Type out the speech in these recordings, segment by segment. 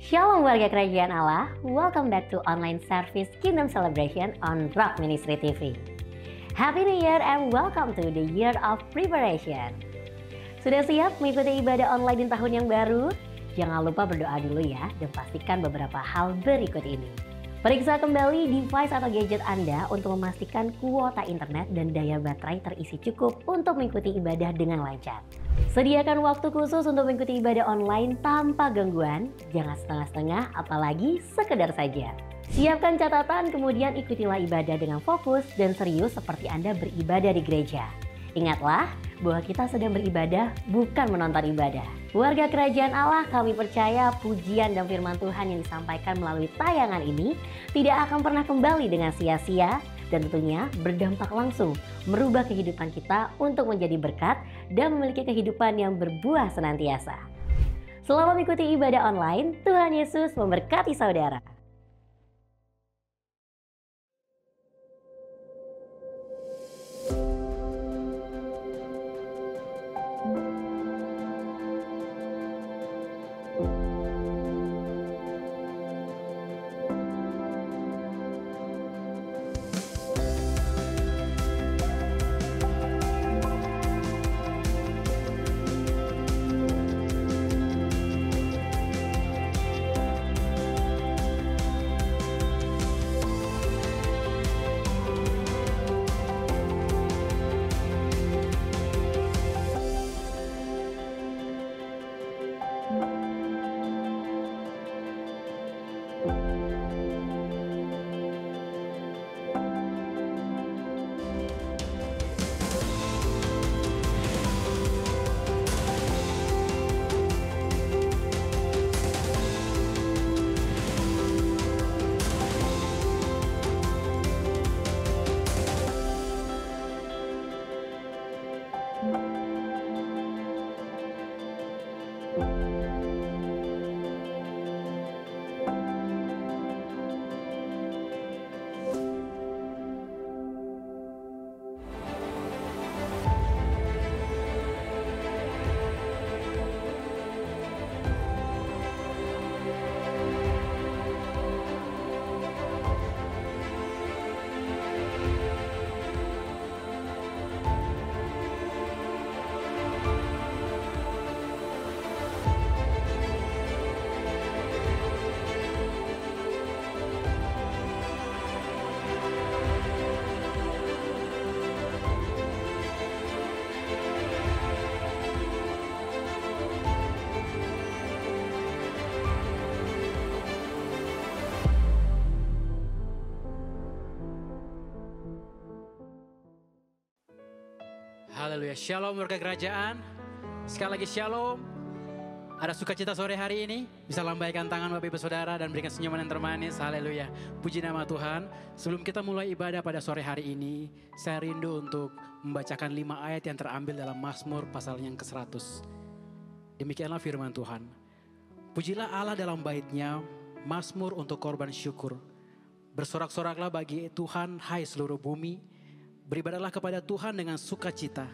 Shalom warga kerajaan Allah, welcome back to online service Kingdom Celebration on Rock Ministry TV. Happy New Year and welcome to the year of preparation. Sudah siap mengikuti ibadah online di tahun yang baru? Jangan lupa berdoa dulu ya dan pastikan beberapa hal berikut ini. Periksa kembali device atau gadget Anda untuk memastikan kuota internet dan daya baterai terisi cukup untuk mengikuti ibadah dengan lancar. Sediakan waktu khusus untuk mengikuti ibadah online tanpa gangguan, jangan setengah-setengah apalagi sekedar saja. Siapkan catatan kemudian ikutilah ibadah dengan fokus dan serius seperti Anda beribadah di gereja. Ingatlah bahwa kita sedang beribadah bukan menonton ibadah. Warga kerajaan Allah, kami percaya pujian dan firman Tuhan yang disampaikan melalui tayangan ini tidak akan pernah kembali dengan sia-sia dan tentunya berdampak langsung merubah kehidupan kita untuk menjadi berkat dan memiliki kehidupan yang berbuah senantiasa. Selamat mengikuti ibadah online, Tuhan Yesus memberkati saudara. Haleluya, shalom warga kerajaan. Sekali lagi shalom. Ada sukacita sore hari ini, bisa lambaikan tangan Bapak Ibu Saudara dan berikan senyuman yang termanis. Haleluya, puji nama Tuhan. Sebelum kita mulai ibadah pada sore hari ini, saya rindu untuk membacakan 5 ayat yang terambil dalam Mazmur pasal yang ke-100. Demikianlah firman Tuhan. Pujilah Allah dalam bait-Nya, Mazmur untuk korban syukur. Bersorak-soraklah bagi Tuhan, hai seluruh bumi. Beribadahlah kepada Tuhan dengan sukacita.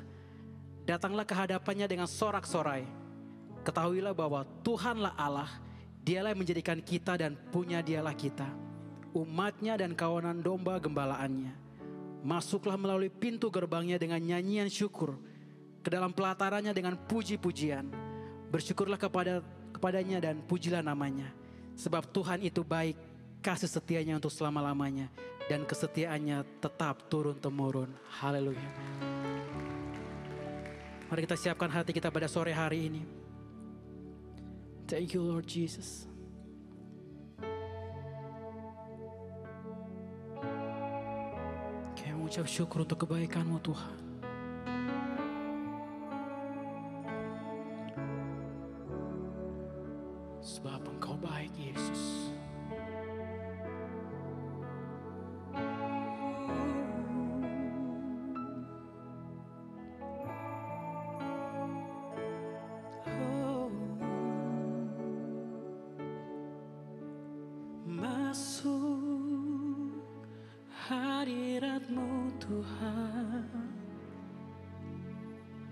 Datanglah ke hadapannya dengan sorak-sorai. Ketahuilah bahwa Tuhanlah Allah. Dialah yang menjadikan kita dan punya dialah kita. Umatnya dan kawanan domba gembalaannya. Masuklah melalui pintu gerbangnya dengan nyanyian syukur. Ke dalam pelatarannya dengan puji-pujian. Bersyukurlah kepadanya dan pujilah namanya. Sebab Tuhan itu baik, kasih setianya untuk selama-lamanya. Dan kesetiaannya tetap turun-temurun. Haleluya. Mari kita siapkan hati kita pada sore hari ini. Thank you Lord Jesus. Kami mengucap syukur untuk kebaikan-Mu Tuhan. Sebab Engkau baik Yesus.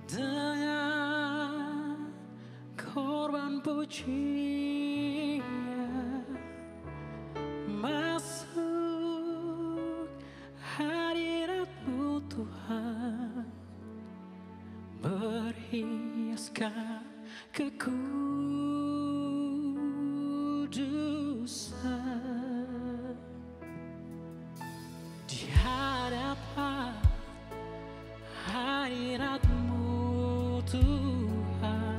Dengan korban pujian berhiaskan kekudusan di hadapan hadirat-Mu Tuhan,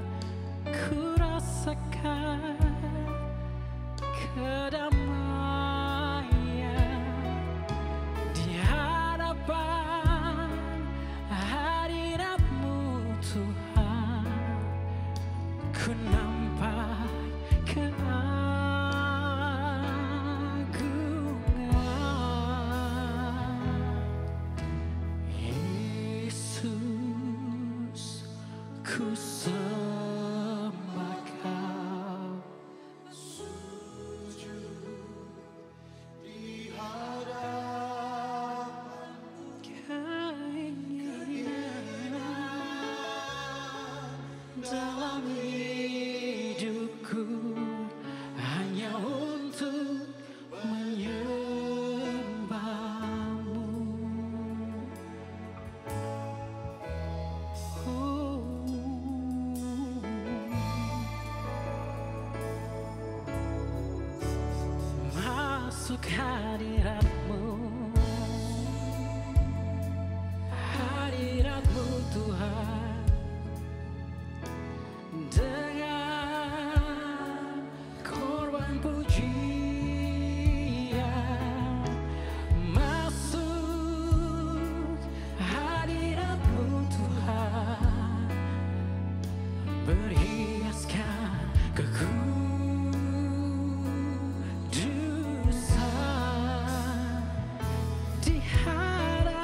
ku rasakan kedamaian di hadapan hadirat-Mu Tuhan, ku nampak keagungan. Yesus, ku sembah Kau. Dalam hidupku hanya untuk menyembah-Mu. Masuk hadirat-Mu, hadirat-Mu Tuhan, dengan korban pujian. Masuk hadirat-Mu Tuhan, berhiaskan kekudusan di hadapan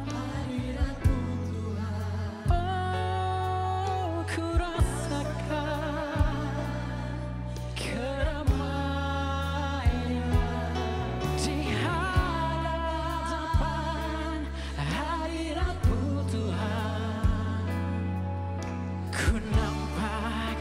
hadirat-Mu Tuhan. Oh, ku rasakan kedamaian di hadapan hadirat-Mu Tuhan, ku nampak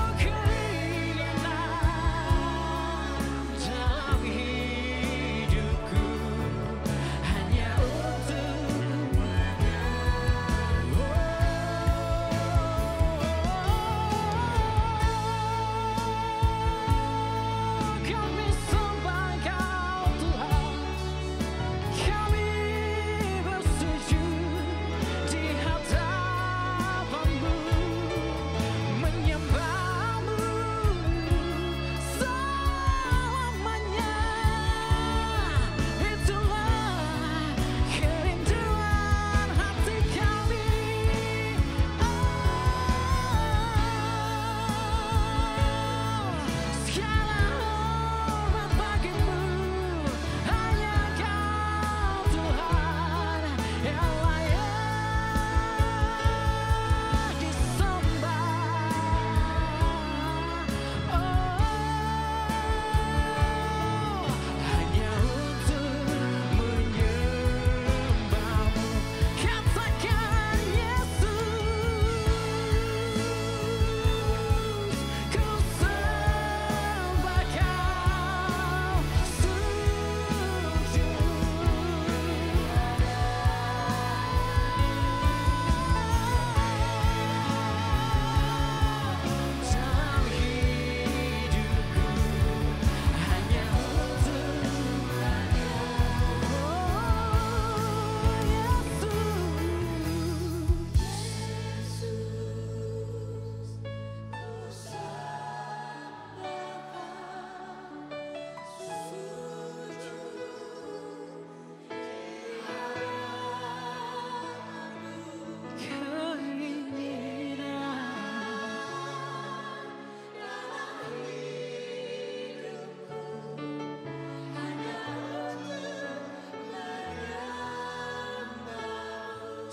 keinginan dalam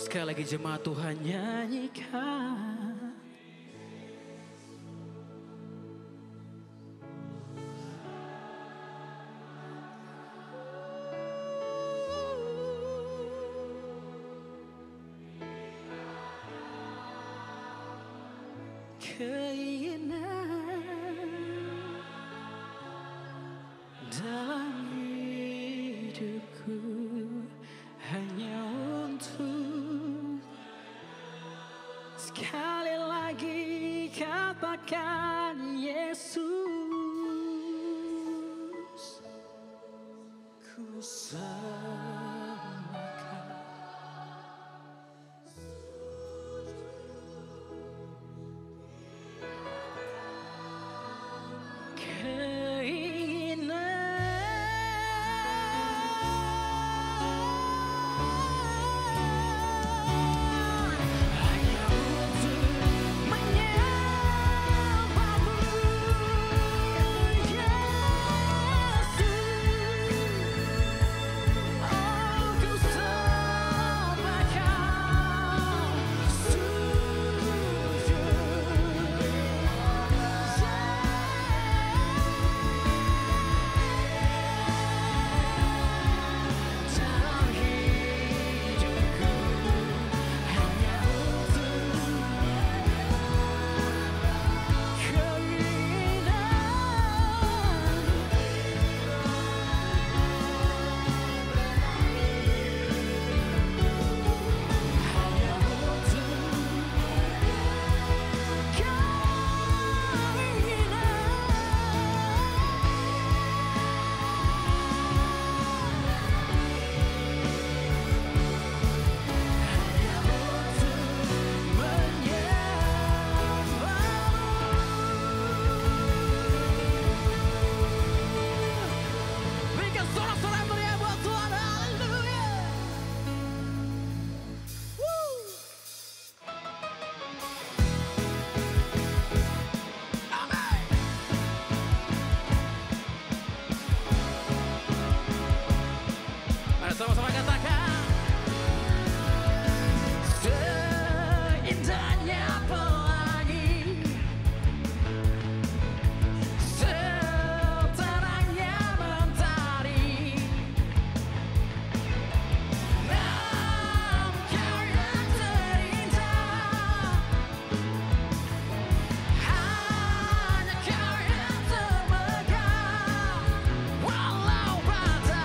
Sekali lagi jemaat Tuhan nyanyikan. Keinginan dalam hidupku hanya untuk sekali lagi katakan Yesus, ku samakan. Sama-sama katakan, seindahnya pelangi, seterangnya mentari, engkau yang terindah, hanya kau yang termegah, walau badai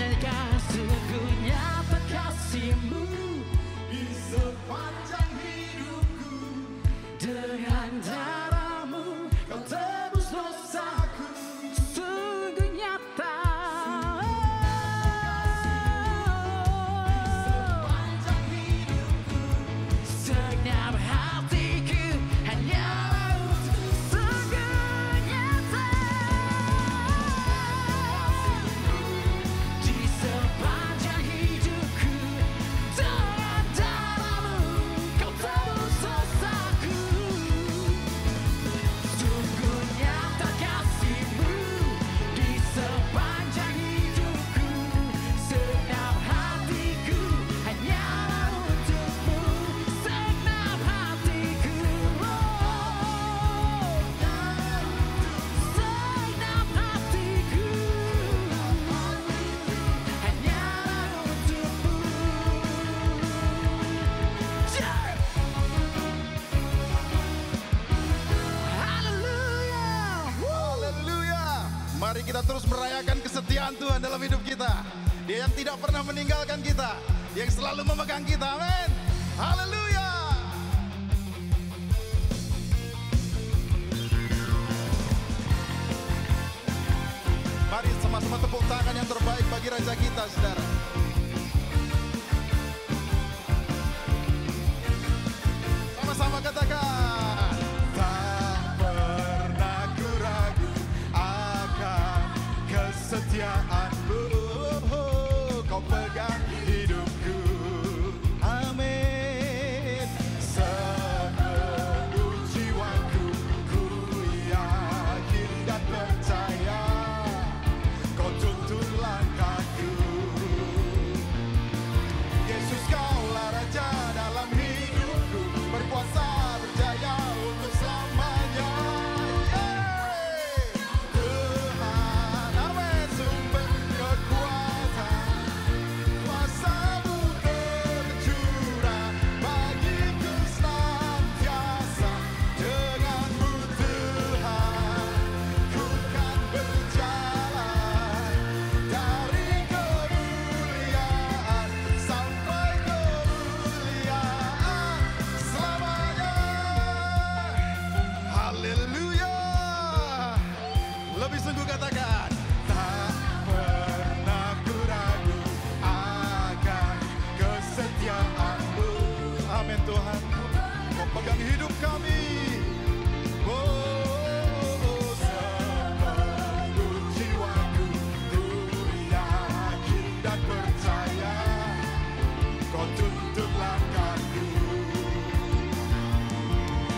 nyanyikan sungguh nyata kasih-Mu di sepanjang hidupku. dengan darah-Mu Kau tebus dosaku. Sungguh nyata. Sepanjang hidupku, Segenap hatiku hanyalah untuk sungguh nyata. Di sepanjang hidupku dengan darah-Mu Kau tebus dosaku. Sungguh nyata kasih-Mu di sepanjang hidupku. Segenap hatiku hanyalah untuk-Mu. Segenap hatiku, segenap hatiku hanyalah untuk-Mu. Haleluya. haleluya. Mari kita terus merayakan kesetiaan Tuhan dalam hidup kita. Dia yang tidak pernah meninggalkan kita, yang selalu memegang kita. Amin. Haleluya. Mari sama-sama tepuk tangan yang terbaik bagi Raja kita, saudara. Sama-sama katakan. Tak pernah ku ragu akan kesetiaan-Mu. Kau pegang hidupku. Amin. Sepenuh jiwaku ku yakin dan percaya. Kau tuntun langkahku. Yesus, Kaulah Raja dalam hidupku, berkuasa berjaya untuk selamanya. Yeay! Tuhan, amin, sumber kekuatan, kuasa-Mu tercurah bagiku senantiasa. Dengan-Mu Tuhan, ku kan berjalan dari kemuliaan sampai kemuliaan selamanya. Haleluya. Lebih sungguh katakan, tak pernah ku ragu akan kesetiaan-Mu. Amin Tuhan. Kau pegang hidup kami. Oh, sepenuh jiwaku ku yakin dan percaya. Kau tuntun langkahku.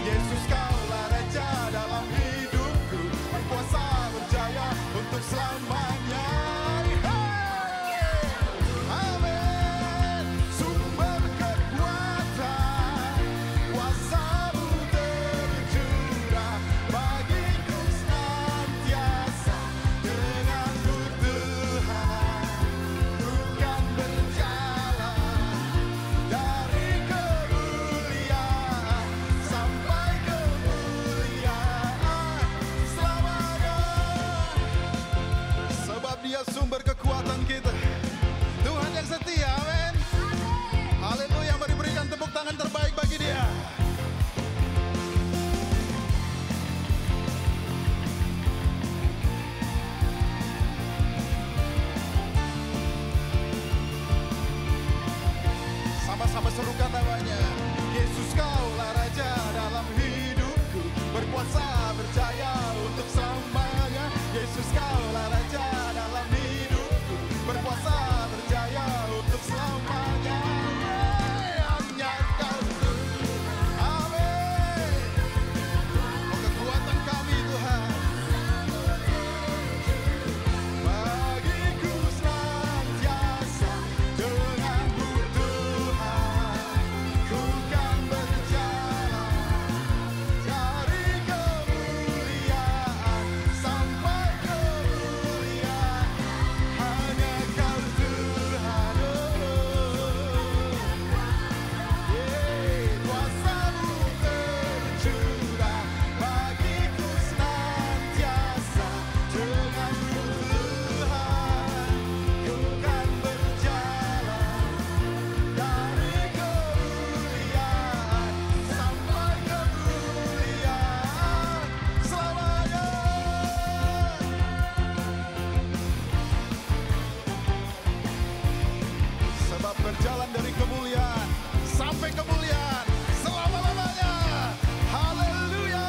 Yesus, Kaulah Raja dalam hidupku, berkuasa berjaya untuk selamanya. Hey! Amin. Sumber kekuatan, kuasa-Mu tercurah bagiku senantiasa. Dengan-Mu Tuhan, ku kan berjalan dari kemuliaan sampai kemuliaan selamanya. Sebab Dia sumber kekuatan kita. Tuhan yang setia, amin. Haleluya, mari berikan tepuk tangan terbaik bagi Dia. Sama-sama serukan namanya. Yesus, Kaulah Raja dalam hidupku, berkuasa berjaya untuk selamanya. Yesus, Kaulah Raja dalam hidupku, berkuasa berjaya untuk selamanya. Hanya Kau Tuhan. Amin. Oh, kekuatan kami Tuhan, bagiku senantiasa. Dengan-Mu Tuhan, ku kan berjalan berjalan dari kemuliaan sampai kemuliaan selama-lamanya. Haleluya.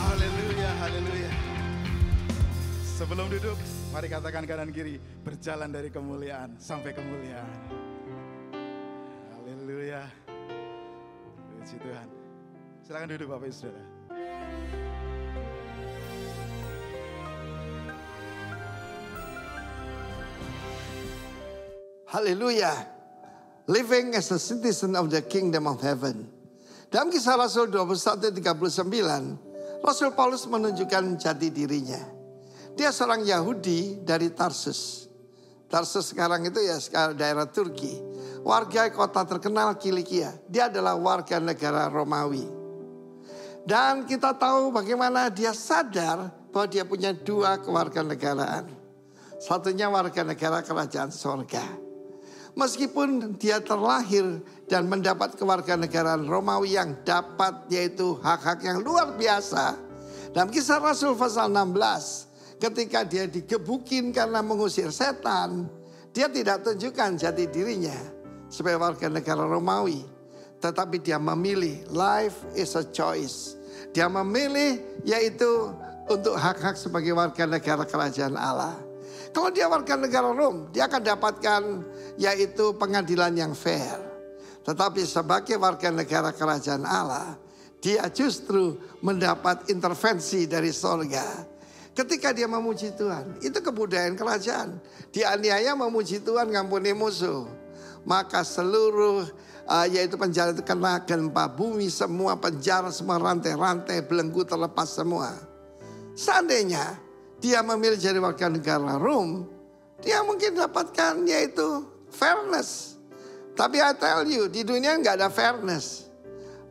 Haleluya, haleluya. Sebelum duduk, mari katakan kanan kiri, berjalan dari kemuliaan sampai kemuliaan. Haleluya. Puji Tuhan. Silakan duduk Bapak Ibu Saudara. Haleluya. Living as a citizen of the kingdom of heaven. Dalam Kisah Rasul 21:39, Rasul Paulus menunjukkan jati dirinya. Dia seorang Yahudi dari Tarsus. Tarsus sekarang itu ya daerah Turki. Warga kota terkenal Kilikia. Dia adalah warga negara Romawi. Dan kita tahu bagaimana dia sadar bahwa dia punya dua kewarganegaraan. Satunya warga negara kerajaan sorga. Meskipun dia terlahir dan mendapat kewarganegaraan Romawi yang dapat yaitu hak-hak yang luar biasa. Dalam Kisah Rasul pasal 16, ketika dia digebukin karena mengusir setan, dia tidak tunjukkan jati dirinya sebagai warga negara Romawi. Tetapi dia memilih, life is a choice. Dia memilih yaitu untuk hak-hak sebagai warga negara kerajaan Allah. Kalau dia warga negara Rom, dia akan dapatkan yaitu pengadilan yang fair. Tetapi sebagai warga negara kerajaan Allah, dia justru mendapat intervensi dari sorga. Ketika dia memuji Tuhan, itu kebudayaan kerajaan. Dia aniaya memuji Tuhan, ngampuni musuh. Maka seluruh yaitu penjara itu kena gempa bumi, semua penjara, semua rantai-rantai belenggu terlepas semua. Seandainya dia memilih jadi warga negara Rom, dia mungkin dapatkan yaitu fairness. Tapi I tell you, di dunia nggak ada fairness.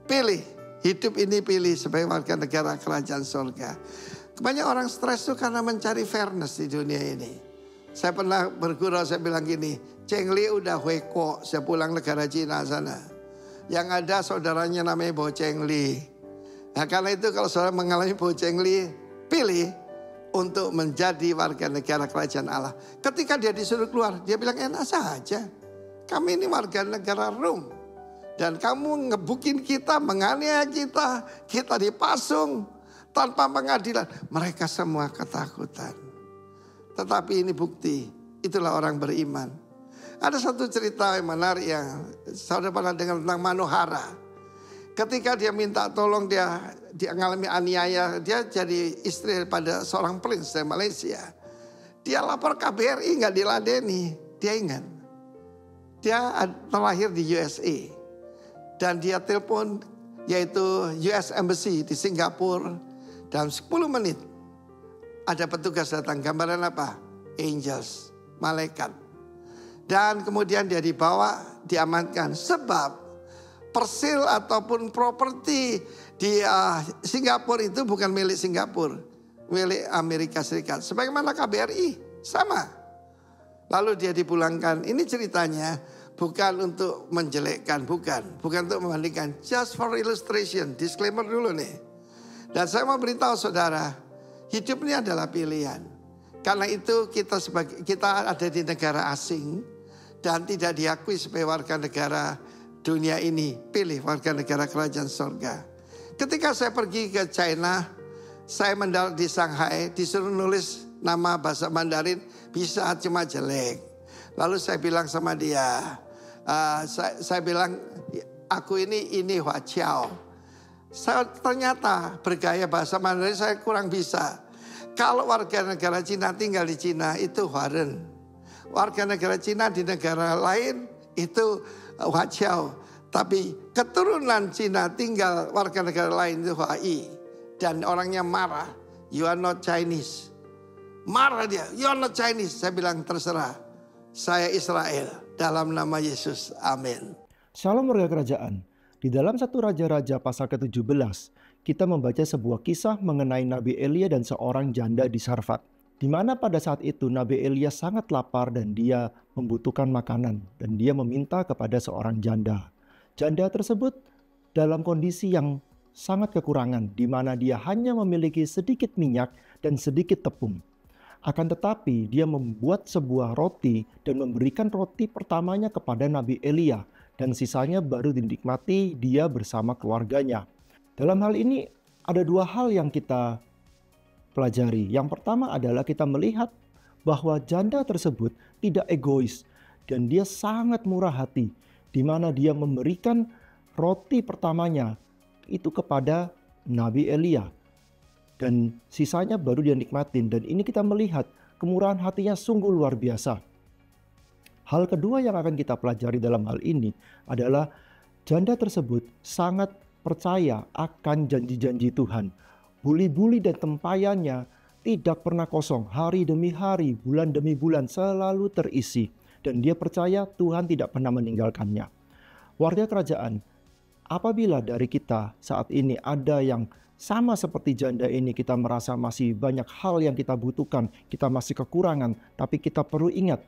Pilih, hidup ini pilih sebagai warga negara kerajaan surga. Banyak orang stres tuh karena mencari fairness di dunia ini. Saya pernah bergurau, saya bilang gini, Cheng Li udah hueko, saya pulang negara Cina sana. Yang ada saudaranya namanya Bo Cheng Li. Nah karena itu kalau saudara mengalami Bo Cheng Li, pilih untuk menjadi warga negara kerajaan Allah. Ketika dia disuruh keluar, dia bilang enak saja. Kami ini warga negara Rom. Dan kamu ngebukin kita, menganiaya kita, kita dipasung tanpa pengadilan. Mereka semua ketakutan. Tetapi ini bukti, itulah orang beriman. Ada satu cerita yang menarik yang saudara pernah dengar tentang Manohara. Ketika dia minta tolong, dia mengalami aniaya, dia jadi istri pada seorang prince dari Malaysia. Dia lapor KBRI nggak diladeni, dia ingat. Dia terlahir di USA dan dia telepon yaitu US Embassy di Singapura. Dalam 10 menit ada petugas datang, gambaran apa? Angels, malaikat. Dan kemudian dia dibawa, diamankan sebab persil ataupun properti di Singapura itu bukan milik Singapura, milik Amerika Serikat. Sebagaimana KBRI, sama. Lalu dia dipulangkan. Ini ceritanya bukan untuk menjelekkan, bukan untuk membandingkan. Just for illustration, disclaimer dulu nih. Dan saya mau beritahu saudara, hidup ini adalah pilihan. Karena itu kita ada di negara asing dan tidak diakui sebagai warga negara dunia ini. Pilih warga negara kerajaan surga. Ketika saya pergi ke China, saya mendarat di Shanghai, disuruh nulis nama bahasa Mandarin, bisa cuma jelek. Lalu saya bilang sama dia, saya bilang, aku ini Hua Chiao. Saya ternyata bergaya bahasa Mandarin saya kurang bisa. Kalau warga negara Cina tinggal di Cina itu Huaren. Warga negara Cina di negara lain itu Hua Chiao. Tapi keturunan Cina tinggal warga negara lain itu Huai. Dan orangnya marah. You are not Chinese. Marah dia. You are not Chinese. Saya bilang terserah. Saya Israel. Dalam nama Yesus. Amin. Shalom warga kerajaan. Di dalam 1 Raja-Raja pasal ke-17, kita membaca sebuah kisah mengenai Nabi Elia dan seorang janda di Sarfat. Di mana pada saat itu Nabi Elia sangat lapar dan dia membutuhkan makanan. Dan dia meminta kepada seorang janda. Janda tersebut dalam kondisi yang sangat kekurangan, di mana dia hanya memiliki sedikit minyak dan sedikit tepung. Akan tetapi dia membuat sebuah roti dan memberikan roti pertamanya kepada Nabi Elia, dan sisanya baru dinikmati dia bersama keluarganya. Dalam hal ini ada dua hal yang kita pelajari. Yang pertama adalah kita melihat bahwa janda tersebut tidak egois dan dia sangat murah hati, di mana dia memberikan roti pertamanya itu kepada Nabi Elia. Dan sisanya baru dia nikmatin. Dan ini kita melihat kemurahan hatinya sungguh luar biasa. Hal kedua yang akan kita pelajari dalam hal ini adalah janda tersebut sangat percaya akan janji-janji Tuhan. Buli-buli dan tempayannya tidak pernah kosong. Hari demi hari, bulan demi bulan selalu terisi. Dan dia percaya Tuhan tidak pernah meninggalkannya. Warga kerajaan, apabila dari kita saat ini ada yang sama seperti janda ini, kita merasa masih banyak hal yang kita butuhkan, kita masih kekurangan, tapi kita perlu ingat,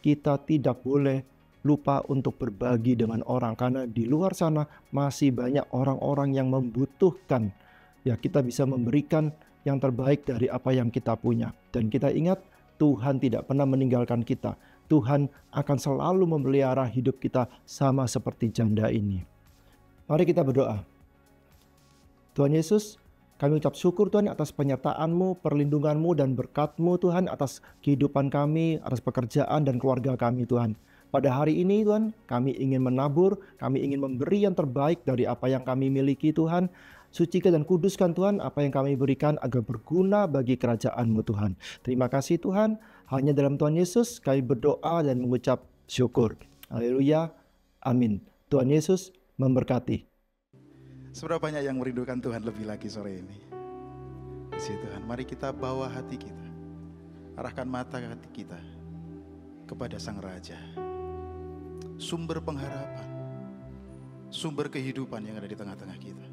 kita tidak boleh lupa untuk berbagi dengan orang, karena di luar sana masih banyak orang-orang yang membutuhkan. Ya, kita bisa memberikan yang terbaik dari apa yang kita punya. Dan kita ingat, Tuhan tidak pernah meninggalkan kita. Tuhan akan selalu memelihara hidup kita sama seperti janda ini. Mari kita berdoa. Tuhan Yesus, kami ucap syukur Tuhan atas penyertaan-Mu, perlindungan-Mu dan berkat-Mu Tuhan atas kehidupan kami, atas pekerjaan dan keluarga kami Tuhan. Pada hari ini Tuhan, kami ingin menabur, kami ingin memberi yang terbaik dari apa yang kami miliki Tuhan. Sucikan dan kuduskan Tuhan apa yang kami berikan agar berguna bagi kerajaan-Mu Tuhan. Terima kasih Tuhan, hanya dalam Tuhan Yesus kami berdoa dan mengucap syukur. Haleluya, amin. Tuhan Yesus memberkati. Seberapa banyak yang merindukan Tuhan lebih lagi sore ini? Kasih Tuhan, mari kita bawa hati kita, arahkan mata hati kita kepada Sang Raja, sumber pengharapan, sumber kehidupan yang ada di tengah-tengah kita.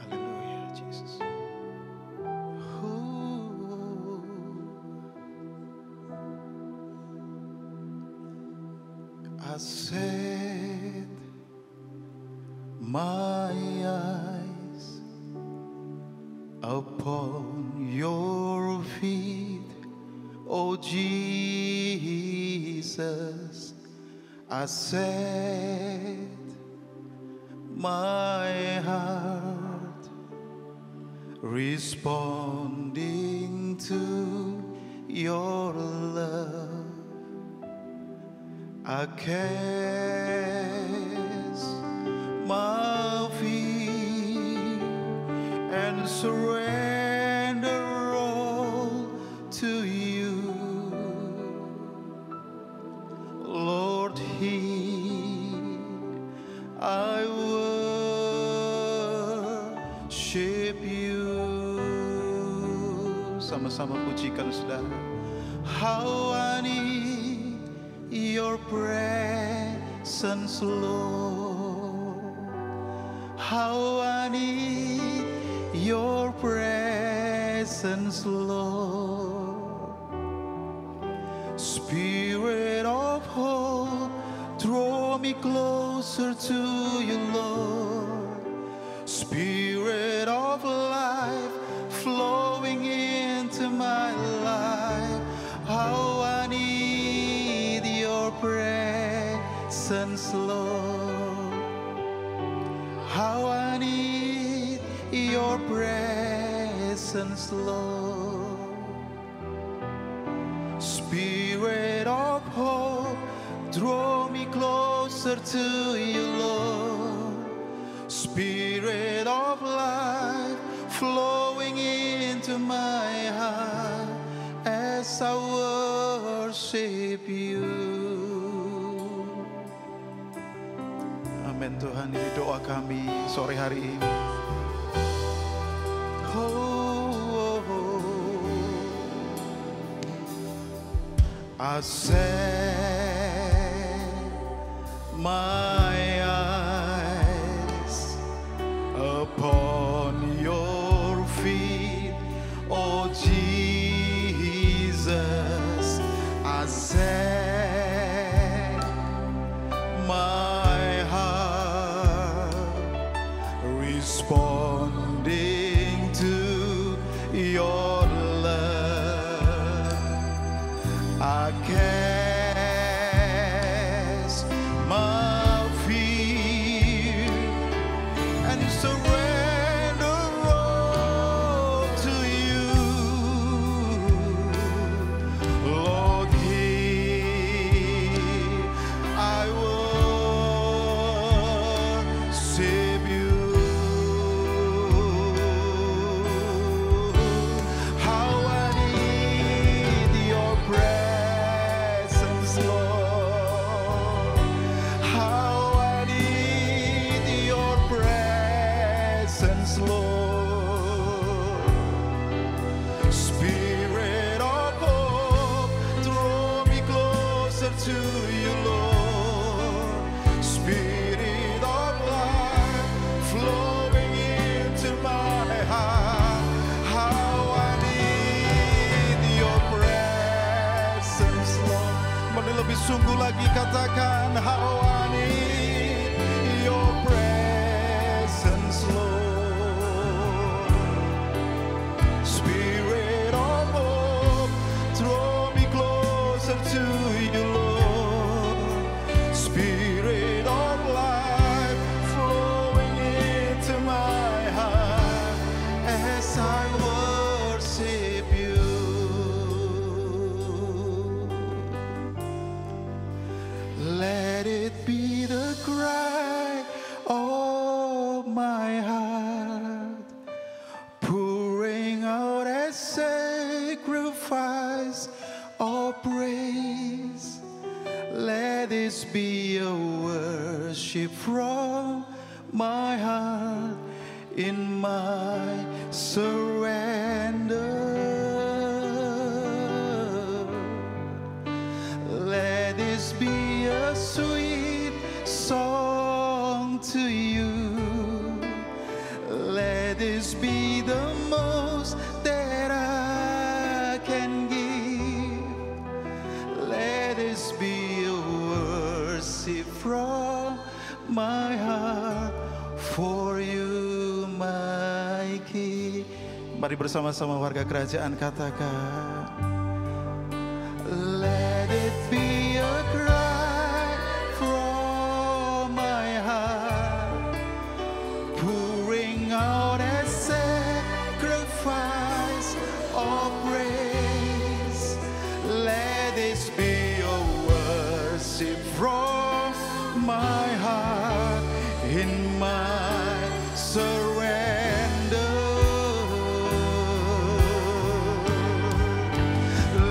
Haleluya, Jesus. I said my eyes upon your feet, oh Jesus. I set my heart responding to your love. I cast my fear and surrender all to you. Lord, here I worship you. Sama-sama pujikan saudara. How I need your presence, Lord. How I need your presence, Lord. Spirit of hope, draw me closer to you, Lord. Spirit of life, flowing into my life. How I need your presence, Lord. How I need your presence, Lord. Spirit of hope, draw me closer to you, Lord. Spirit of life, flowing into my heart as I worship you. Amin Tuhan, ini doa kami sore hari ini. I set my eyes upon your feet, oh Jesus. I set my heart responding to your love. cast my fear and surrender all to you. Lord, here I worship you. How I need your presence, Lord. How I need your presence, Lord. Spirit of hope, draw me closer to you, Lord. Spirit of life, flowing into my heart. How I need your presence, Lord. Mari lebih sungguh lagi katakan, how I need your presence, Lord. Spirit of hope, draw me closer to you, Lord. Spirit of life, flowing into my heart as I worship you. Let it be the cry of my heart, pouring out a sacrifice of praise. Let this be a worship from my heart in my surrender. Let this be a sweet song to you. Let this be the most that I can give. Let this be a worship from my heart for you, my King. Mari bersama-sama warga kerajaan katakan, let it be a cry from my heart, pouring out a sacrifice of praise. Let this be a worship from my heart in my surrender.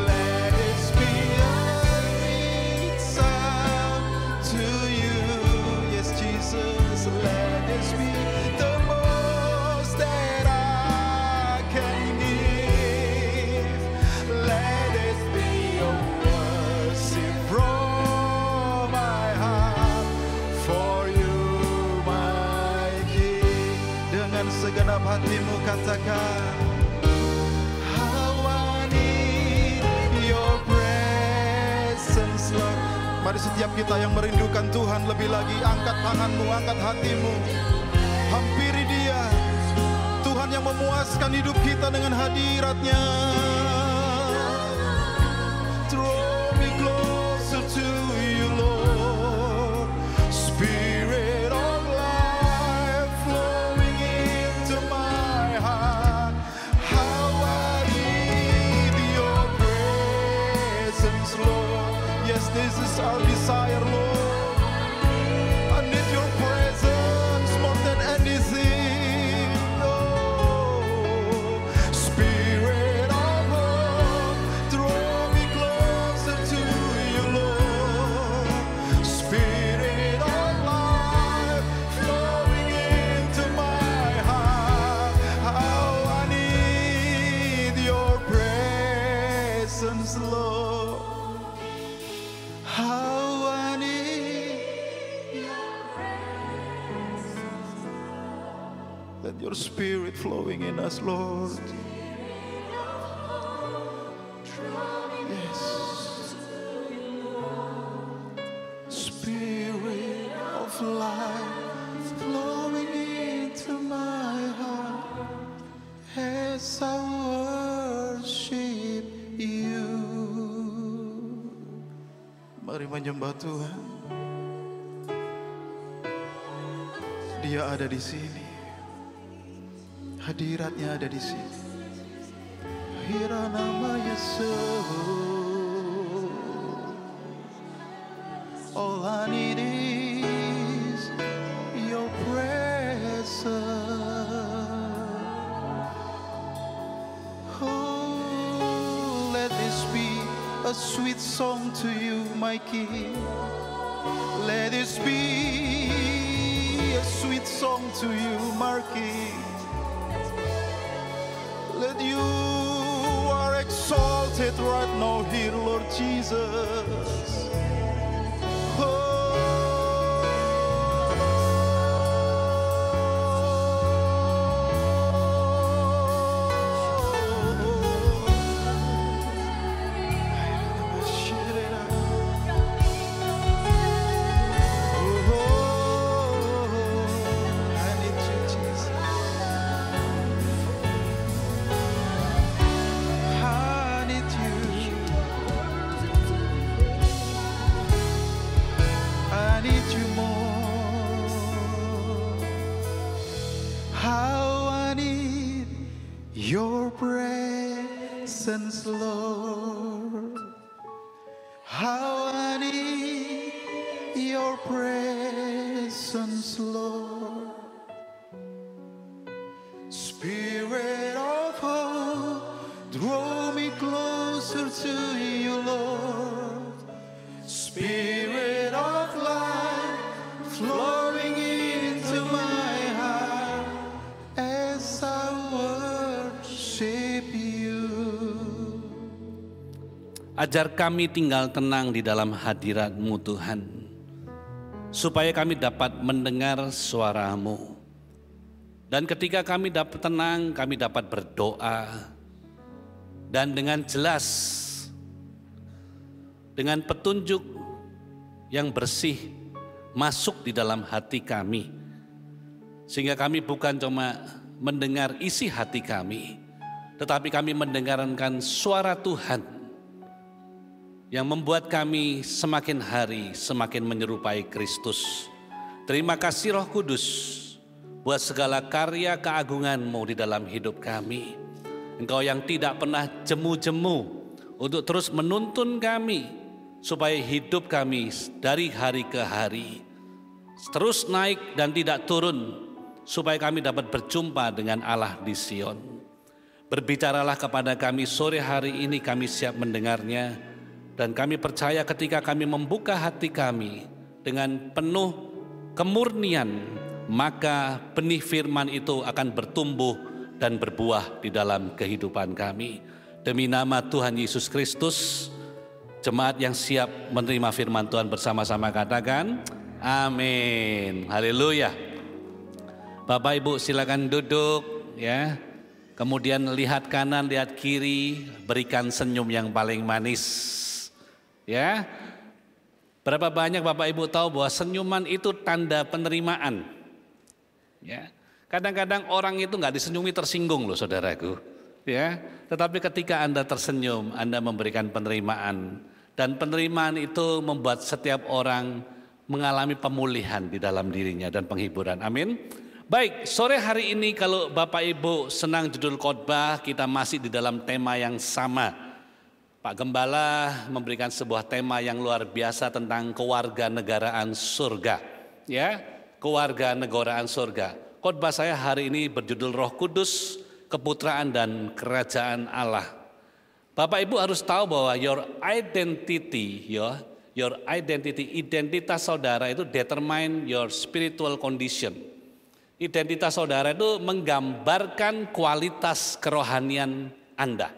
Let this be a sweet sound to you. Yes, Jesus, let this be the most that I can give. Let this be a worship from my heart for you, my King. Dengan segenap hatimu katakan, how I need your presence, Lord. Mari setiap kita yang merindukan Tuhan lebih lagi, angkat tanganmu, angkat hatimu, hampiri Dia. Tuhan yang memuaskan hidup kita dengan hadirat-Nya. Draw me closer to you, Lord. Spirit of life, flowing into my heart. How I need your presence, Lord. Yes, this is our desire, Lord. I need your presence more than anything. Oh, Spirit of hope, draw me closer to you, Lord. Spirit of life, flowing into my heart. How I need your presence, Lord. How I need let your spirit flowing in us, Lord. Yes. Spirit of life flowing into my heart as I worship you. Mari menyembah Tuhan. Dia ada di sini. Hadiratnya ada di sini. Hira nama Yesus. All I need is your presence. Oh, let this be a sweet song to you, my King. Let this be a sweet song to you, my King. Let you are exalted right now here, Lord Jesus. Your presence, Lord. How I need your presence, Lord. Spirit of hope, draw me closer to you, Lord. Spirit of life, flowing into my heart as I worship you. Ajar kami tinggal tenang di dalam hadirat-Mu Tuhan, supaya kami dapat mendengar suara-Mu. Dan ketika kami dapat tenang, kami dapat berdoa, dan dengan jelas, dengan petunjuk yang bersih masuk di dalam hati kami, sehingga kami bukan cuma mendengar isi hati kami, tetapi kami mendengarkan suara Tuhan yang membuat kami semakin hari semakin menyerupai Kristus. Terima kasih Roh Kudus buat segala karya keagungan-Mu di dalam hidup kami. Engkau yang tidak pernah jemu-jemu untuk terus menuntun kami supaya hidup kami dari hari ke hari terus naik dan tidak turun, supaya kami dapat berjumpa dengan Allah di Sion. Berbicaralah kepada kami sore hari ini, kami siap mendengarnya. Dan kami percaya ketika kami membuka hati kami dengan penuh kemurnian, maka benih firman itu akan bertumbuh dan berbuah di dalam kehidupan kami. Demi nama Tuhan Yesus Kristus, jemaat yang siap menerima firman Tuhan bersama-sama katakan, amin. Haleluya. Bapak Ibu silakan duduk ya. Kemudian lihat kanan, lihat kiri, berikan senyum yang paling manis. Ya, berapa banyak Bapak Ibu tahu bahwa senyuman itu tanda penerimaan? Ya, kadang-kadang orang itu nggak disenyumi tersinggung loh, saudaraku. Ya, tetapi ketika Anda tersenyum, Anda memberikan penerimaan, dan penerimaan itu membuat setiap orang mengalami pemulihan di dalam dirinya dan penghiburan. Amin. Baik, sore hari ini kalau Bapak Ibu senang judul khotbah, kita masih di dalam tema yang sama. Pak Gembala memberikan sebuah tema yang luar biasa tentang kewarganegaraan surga. Ya, kewarganegaraan surga. Khotbah saya hari ini berjudul Roh Kudus, Keputraan dan Kerajaan Allah. Bapak Ibu harus tahu bahwa your identity, identitas saudara itu determine your spiritual condition. Identitas saudara itu menggambarkan kualitas kerohanian Anda.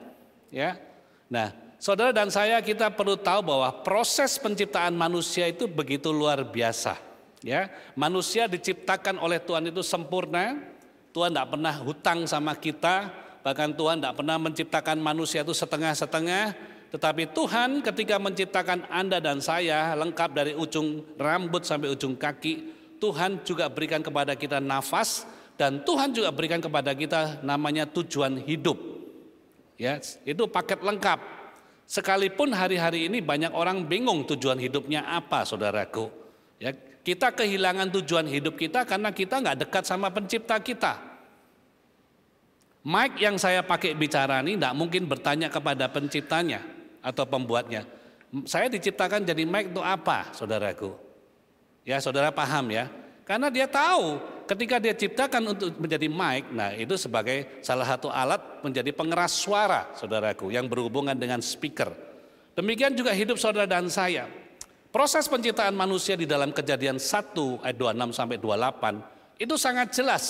Ya, nah. Saudara dan saya, kita perlu tahu bahwa proses penciptaan manusia itu begitu luar biasa. Ya, manusia diciptakan oleh Tuhan itu sempurna. Tuhan tidak pernah hutang sama kita, bahkan Tuhan tidak pernah menciptakan manusia itu setengah-setengah. Tetapi Tuhan ketika menciptakan Anda dan saya lengkap dari ujung rambut sampai ujung kaki, Tuhan juga berikan kepada kita nafas, dan Tuhan juga berikan kepada kita namanya tujuan hidup. Ya, itu paket lengkap. Sekalipun hari-hari ini banyak orang bingung tujuan hidupnya apa, saudaraku. Ya, kita kehilangan tujuan hidup kita karena kita nggak dekat sama pencipta kita. Mic yang saya pakai bicara ini nggak mungkin bertanya kepada penciptanya atau pembuatnya. Saya diciptakan jadi mic untuk apa, saudaraku? Ya, saudara paham ya? Karena dia tahu ketika dia ciptakan untuk menjadi mic, nah itu sebagai salah satu alat menjadi pengeras suara, saudaraku, yang berhubungan dengan speaker. Demikian juga hidup saudara dan saya. Proses penciptaan manusia di dalam Kejadian 1 ayat 26 sampai 28 itu sangat jelas.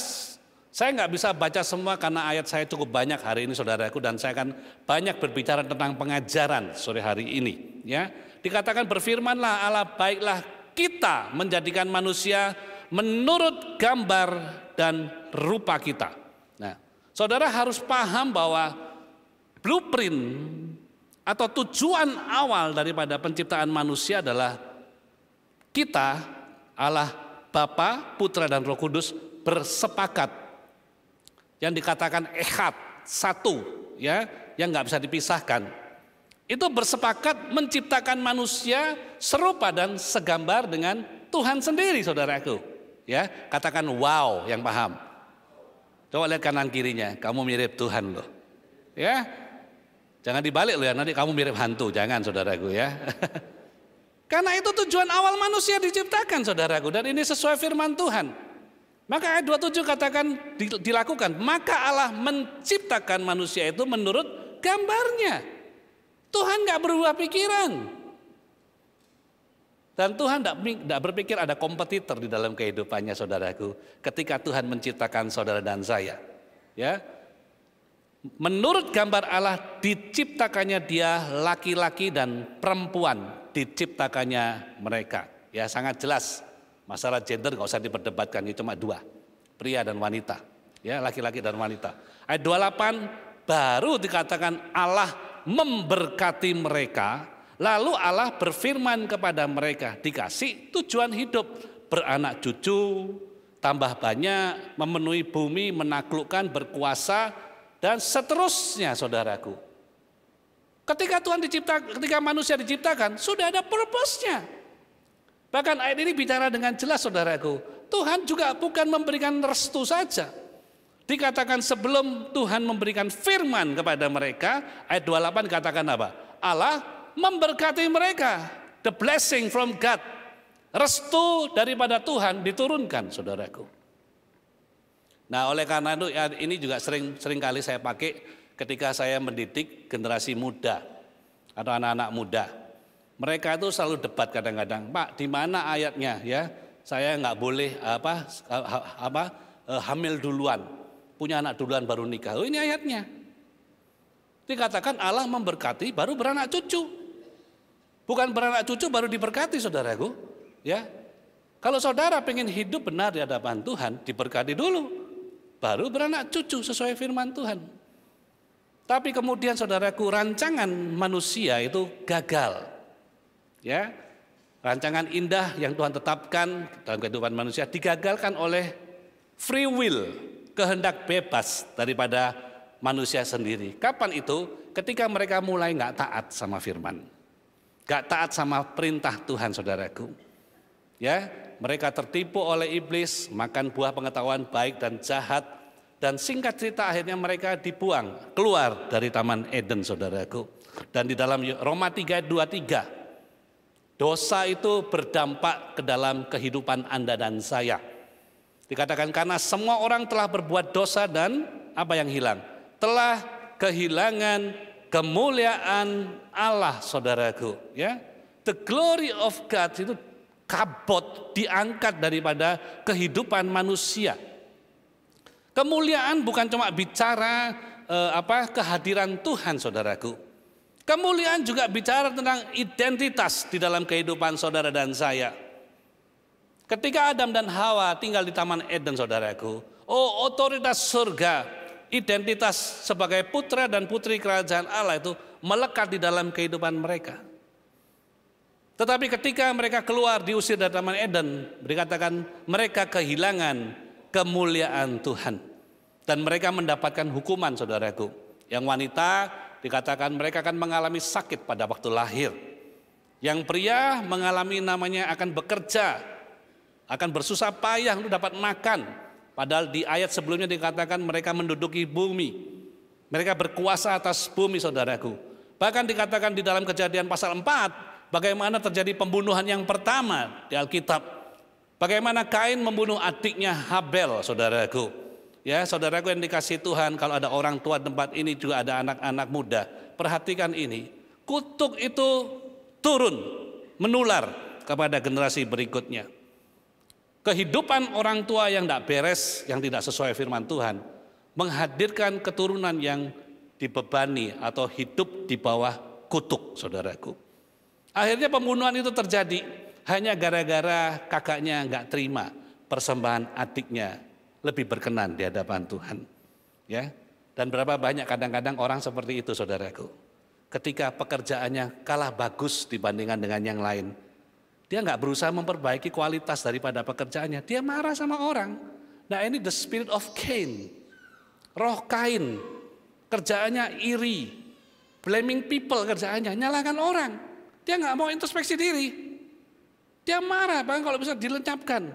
Saya nggak bisa baca semua karena ayat saya cukup banyak hari ini, saudaraku, dan saya akan banyak berbicara tentang pengajaran sore hari ini. Ya, dikatakan berfirmanlah Allah, baiklah kita menjadikan manusia menurut gambar dan rupa kita. Nah, saudara harus paham bahwa blueprint atau tujuan awal daripada penciptaan manusia adalah kita, Allah Bapa, Putra dan Roh Kudus bersepakat. Yang dikatakan echad, satu, ya, yang nggak bisa dipisahkan. Itu bersepakat menciptakan manusia serupa dan segambar dengan Tuhan sendiri, saudaraku. Ya, katakan wow yang paham. Coba lihat kanan kirinya, kamu mirip Tuhan loh. Ya, jangan dibalik loh ya, nanti kamu mirip hantu, jangan saudaraku ya. Karena itu tujuan awal manusia diciptakan, saudaraku, dan ini sesuai firman Tuhan. Maka ayat 27 katakan dilakukan, maka Allah menciptakan manusia itu menurut gambarnya. Tuhan nggak berubah pikiran. Dan Tuhan tidak berpikir ada kompetitor di dalam kehidupannya, saudaraku. Ketika Tuhan menciptakan saudara dan saya, ya, menurut gambar Allah diciptakannya dia laki-laki dan perempuan, diciptakannya mereka. Ya, sangat jelas. Masalah gender nggak usah diperdebatkan, ini cuma dua, pria dan wanita. Ya, laki-laki dan wanita. Ayat 28 baru dikatakan Allah memberkati mereka. Lalu Allah berfirman kepada mereka, dikasih tujuan hidup, beranak cucu, tambah banyak, memenuhi bumi, menaklukkan, berkuasa, dan seterusnya, saudaraku. Ketika manusia diciptakan, sudah ada purpose-nya. Bahkan ayat ini bicara dengan jelas, saudaraku. Tuhan juga bukan memberikan restu saja. Dikatakan sebelum Tuhan memberikan firman kepada mereka, ayat 28 katakan apa? Allah memberkati mereka, the blessing from God, restu daripada Tuhan diturunkan, saudaraku. Nah, oleh karena itu ya, ini juga sering kali saya pakai ketika saya mendidik generasi muda atau anak-anak muda. Mereka itu selalu debat kadang-kadang, Pak, di mana ayatnya ya? Saya nggak boleh hamil duluan, punya anak duluan baru nikah. Oh, ini ayatnya. Dikatakan Allah memberkati baru beranak cucu. Bukan beranak cucu baru diberkati, saudaraku. Ya, kalau saudara pengen hidup benar di hadapan Tuhan, diberkati dulu, baru beranak cucu sesuai firman Tuhan. Tapi kemudian, saudaraku, rancangan manusia itu gagal. Ya, rancangan indah yang Tuhan tetapkan dalam kehidupan manusia digagalkan oleh free will, kehendak bebas daripada manusia sendiri. Kapan itu? Ketika mereka mulai nggak taat sama firman. Gak taat sama perintah Tuhan, saudaraku. Ya, mereka tertipu oleh iblis, makan buah pengetahuan baik dan jahat, dan singkat cerita akhirnya mereka dibuang keluar dari Taman Eden, saudaraku. Dan di dalam Roma 3 ayat 23, dosa itu berdampak ke dalam kehidupan Anda dan saya. Dikatakan karena semua orang telah berbuat dosa dan apa yang hilang? Telah kehilangan kemuliaan Allah, saudaraku. Ya, the glory of God itu kabut, diangkat daripada kehidupan manusia. Kemuliaan bukan cuma bicara kehadiran Tuhan, saudaraku. Kemuliaan juga bicara tentang identitas di dalam kehidupan saudara dan saya. Ketika Adam dan Hawa tinggal di Taman Eden, saudaraku, otoritas surga, identitas sebagai putra dan putri kerajaan Allah itu melekat di dalam kehidupan mereka. Tetapi ketika mereka keluar diusir dari Taman Eden, dikatakan mereka kehilangan kemuliaan Tuhan. Dan mereka mendapatkan hukuman, saudaraku. Yang wanita dikatakan mereka akan mengalami sakit pada waktu lahir. Yang pria mengalami namanya akan bekerja, akan bersusah payah untuk dapat makan. Padahal di ayat sebelumnya dikatakan mereka menduduki bumi. Mereka berkuasa atas bumi, saudaraku. Bahkan dikatakan di dalam Kejadian pasal 4, bagaimana terjadi pembunuhan yang pertama di Alkitab. Bagaimana Kain membunuh adiknya Habel, saudaraku. Ya, saudaraku yang dikasihi Tuhan, kalau ada orang tua tempat ini juga ada anak-anak muda, perhatikan ini. Kutuk itu turun, menular kepada generasi berikutnya. Kehidupan orang tua yang tidak beres, yang tidak sesuai firman Tuhan, menghadirkan keturunan yang dibebani atau hidup di bawah kutuk, saudaraku. Akhirnya pembunuhan itu terjadi hanya gara-gara kakaknya nggak terima persembahan adiknya lebih berkenan di hadapan Tuhan. Ya, dan berapa banyak kadang-kadang orang seperti itu, saudaraku. Ketika pekerjaannya kalah bagus dibandingkan dengan yang lain, dia nggak berusaha memperbaiki kualitas daripada pekerjaannya, dia marah sama orang. Nah, ini the spirit of Cain, roh Kain, kerjaannya iri, blaming people, kerjaannya nyalakan orang. Dia nggak mau introspeksi diri, dia marah bahkan kalau bisa dilenyapkan.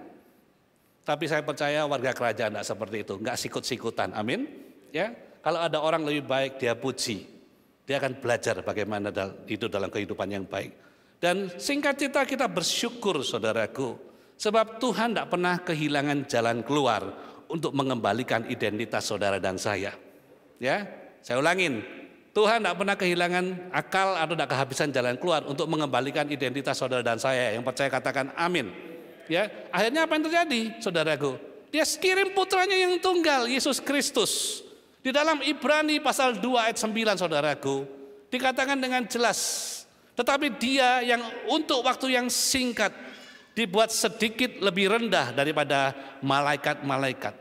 Tapi saya percaya warga kerajaan tidak seperti itu, nggak sikut-sikutan, amin. Ya, kalau ada orang lebih baik dia puji. Dia akan belajar bagaimana hidup dalam kehidupan yang baik. Dan singkat cerita kita bersyukur, saudaraku, sebab Tuhan tidak pernah kehilangan jalan keluar untuk mengembalikan identitas saudara dan saya. Ya, saya ulangin, Tuhan tidak pernah kehilangan akal atau tidak kehabisan jalan keluar untuk mengembalikan identitas saudara dan saya. Yang percaya katakan amin. Ya, akhirnya apa yang terjadi, saudaraku? Dia kirim putranya yang tunggal, Yesus Kristus. Di dalam Ibrani pasal 2 ayat 9, saudaraku, dikatakan dengan jelas, tetapi dia yang untuk waktu yang singkat dibuat sedikit lebih rendah daripada malaikat-malaikat.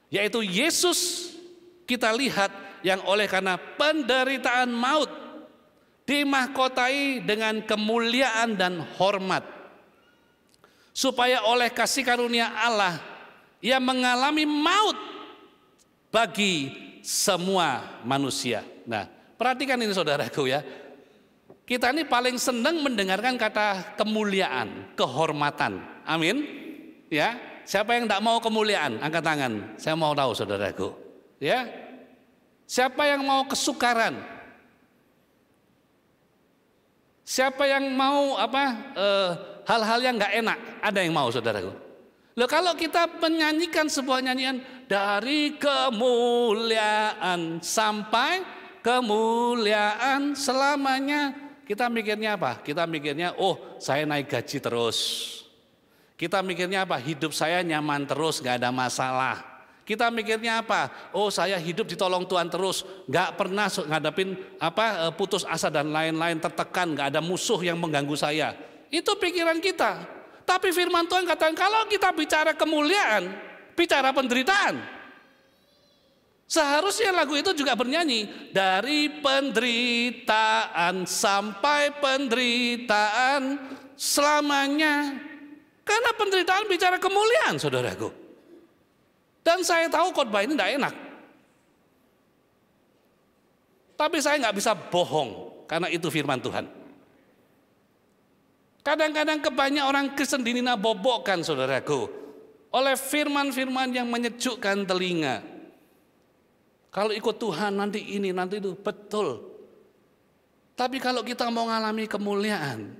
Yaitu Yesus kita lihat yang oleh karena penderitaan maut dimahkotai dengan kemuliaan dan hormat. Supaya oleh kasih karunia Allah ia mengalami maut bagi semua manusia. Nah, perhatikan ini saudaraku ya. Kita ini paling senang mendengarkan kata kemuliaan, kehormatan. Amin. Ya, siapa yang tidak mau kemuliaan? Angkat tangan. Saya mau tahu saudaraku. Ya. Siapa yang mau kesukaran? Siapa yang mau hal-hal yang nggak enak? Ada yang mau, saudaraku? Loh, kalau kita menyanyikan sebuah nyanyian dari kemuliaan sampai kemuliaan selamanya, kita mikirnya apa? Kita mikirnya, oh saya naik gaji terus. Kita mikirnya apa? Hidup saya nyaman terus, nggak ada masalah. Kita mikirnya apa? Oh saya hidup ditolong Tuhan terus, nggak pernah ngadapin putus asa dan lain-lain, tertekan, nggak ada musuh yang mengganggu saya. Itu pikiran kita. Tapi firman Tuhan katakan kalau kita bicara kemuliaan, bicara penderitaan. Seharusnya lagu itu juga bernyanyi dari penderitaan sampai penderitaan selamanya. Karena penderitaan bicara kemuliaan, saudaraku. Dan saya tahu khotbah ini tidak enak. Tapi saya nggak bisa bohong karena itu firman Tuhan. Kadang-kadang kebanyakan orang Kristen dinabobokkan, saudaraku, oleh firman-firman yang menyejukkan telinga. Kalau ikut Tuhan nanti ini, nanti itu, betul. Tapi kalau kita mau ngalami kemuliaan,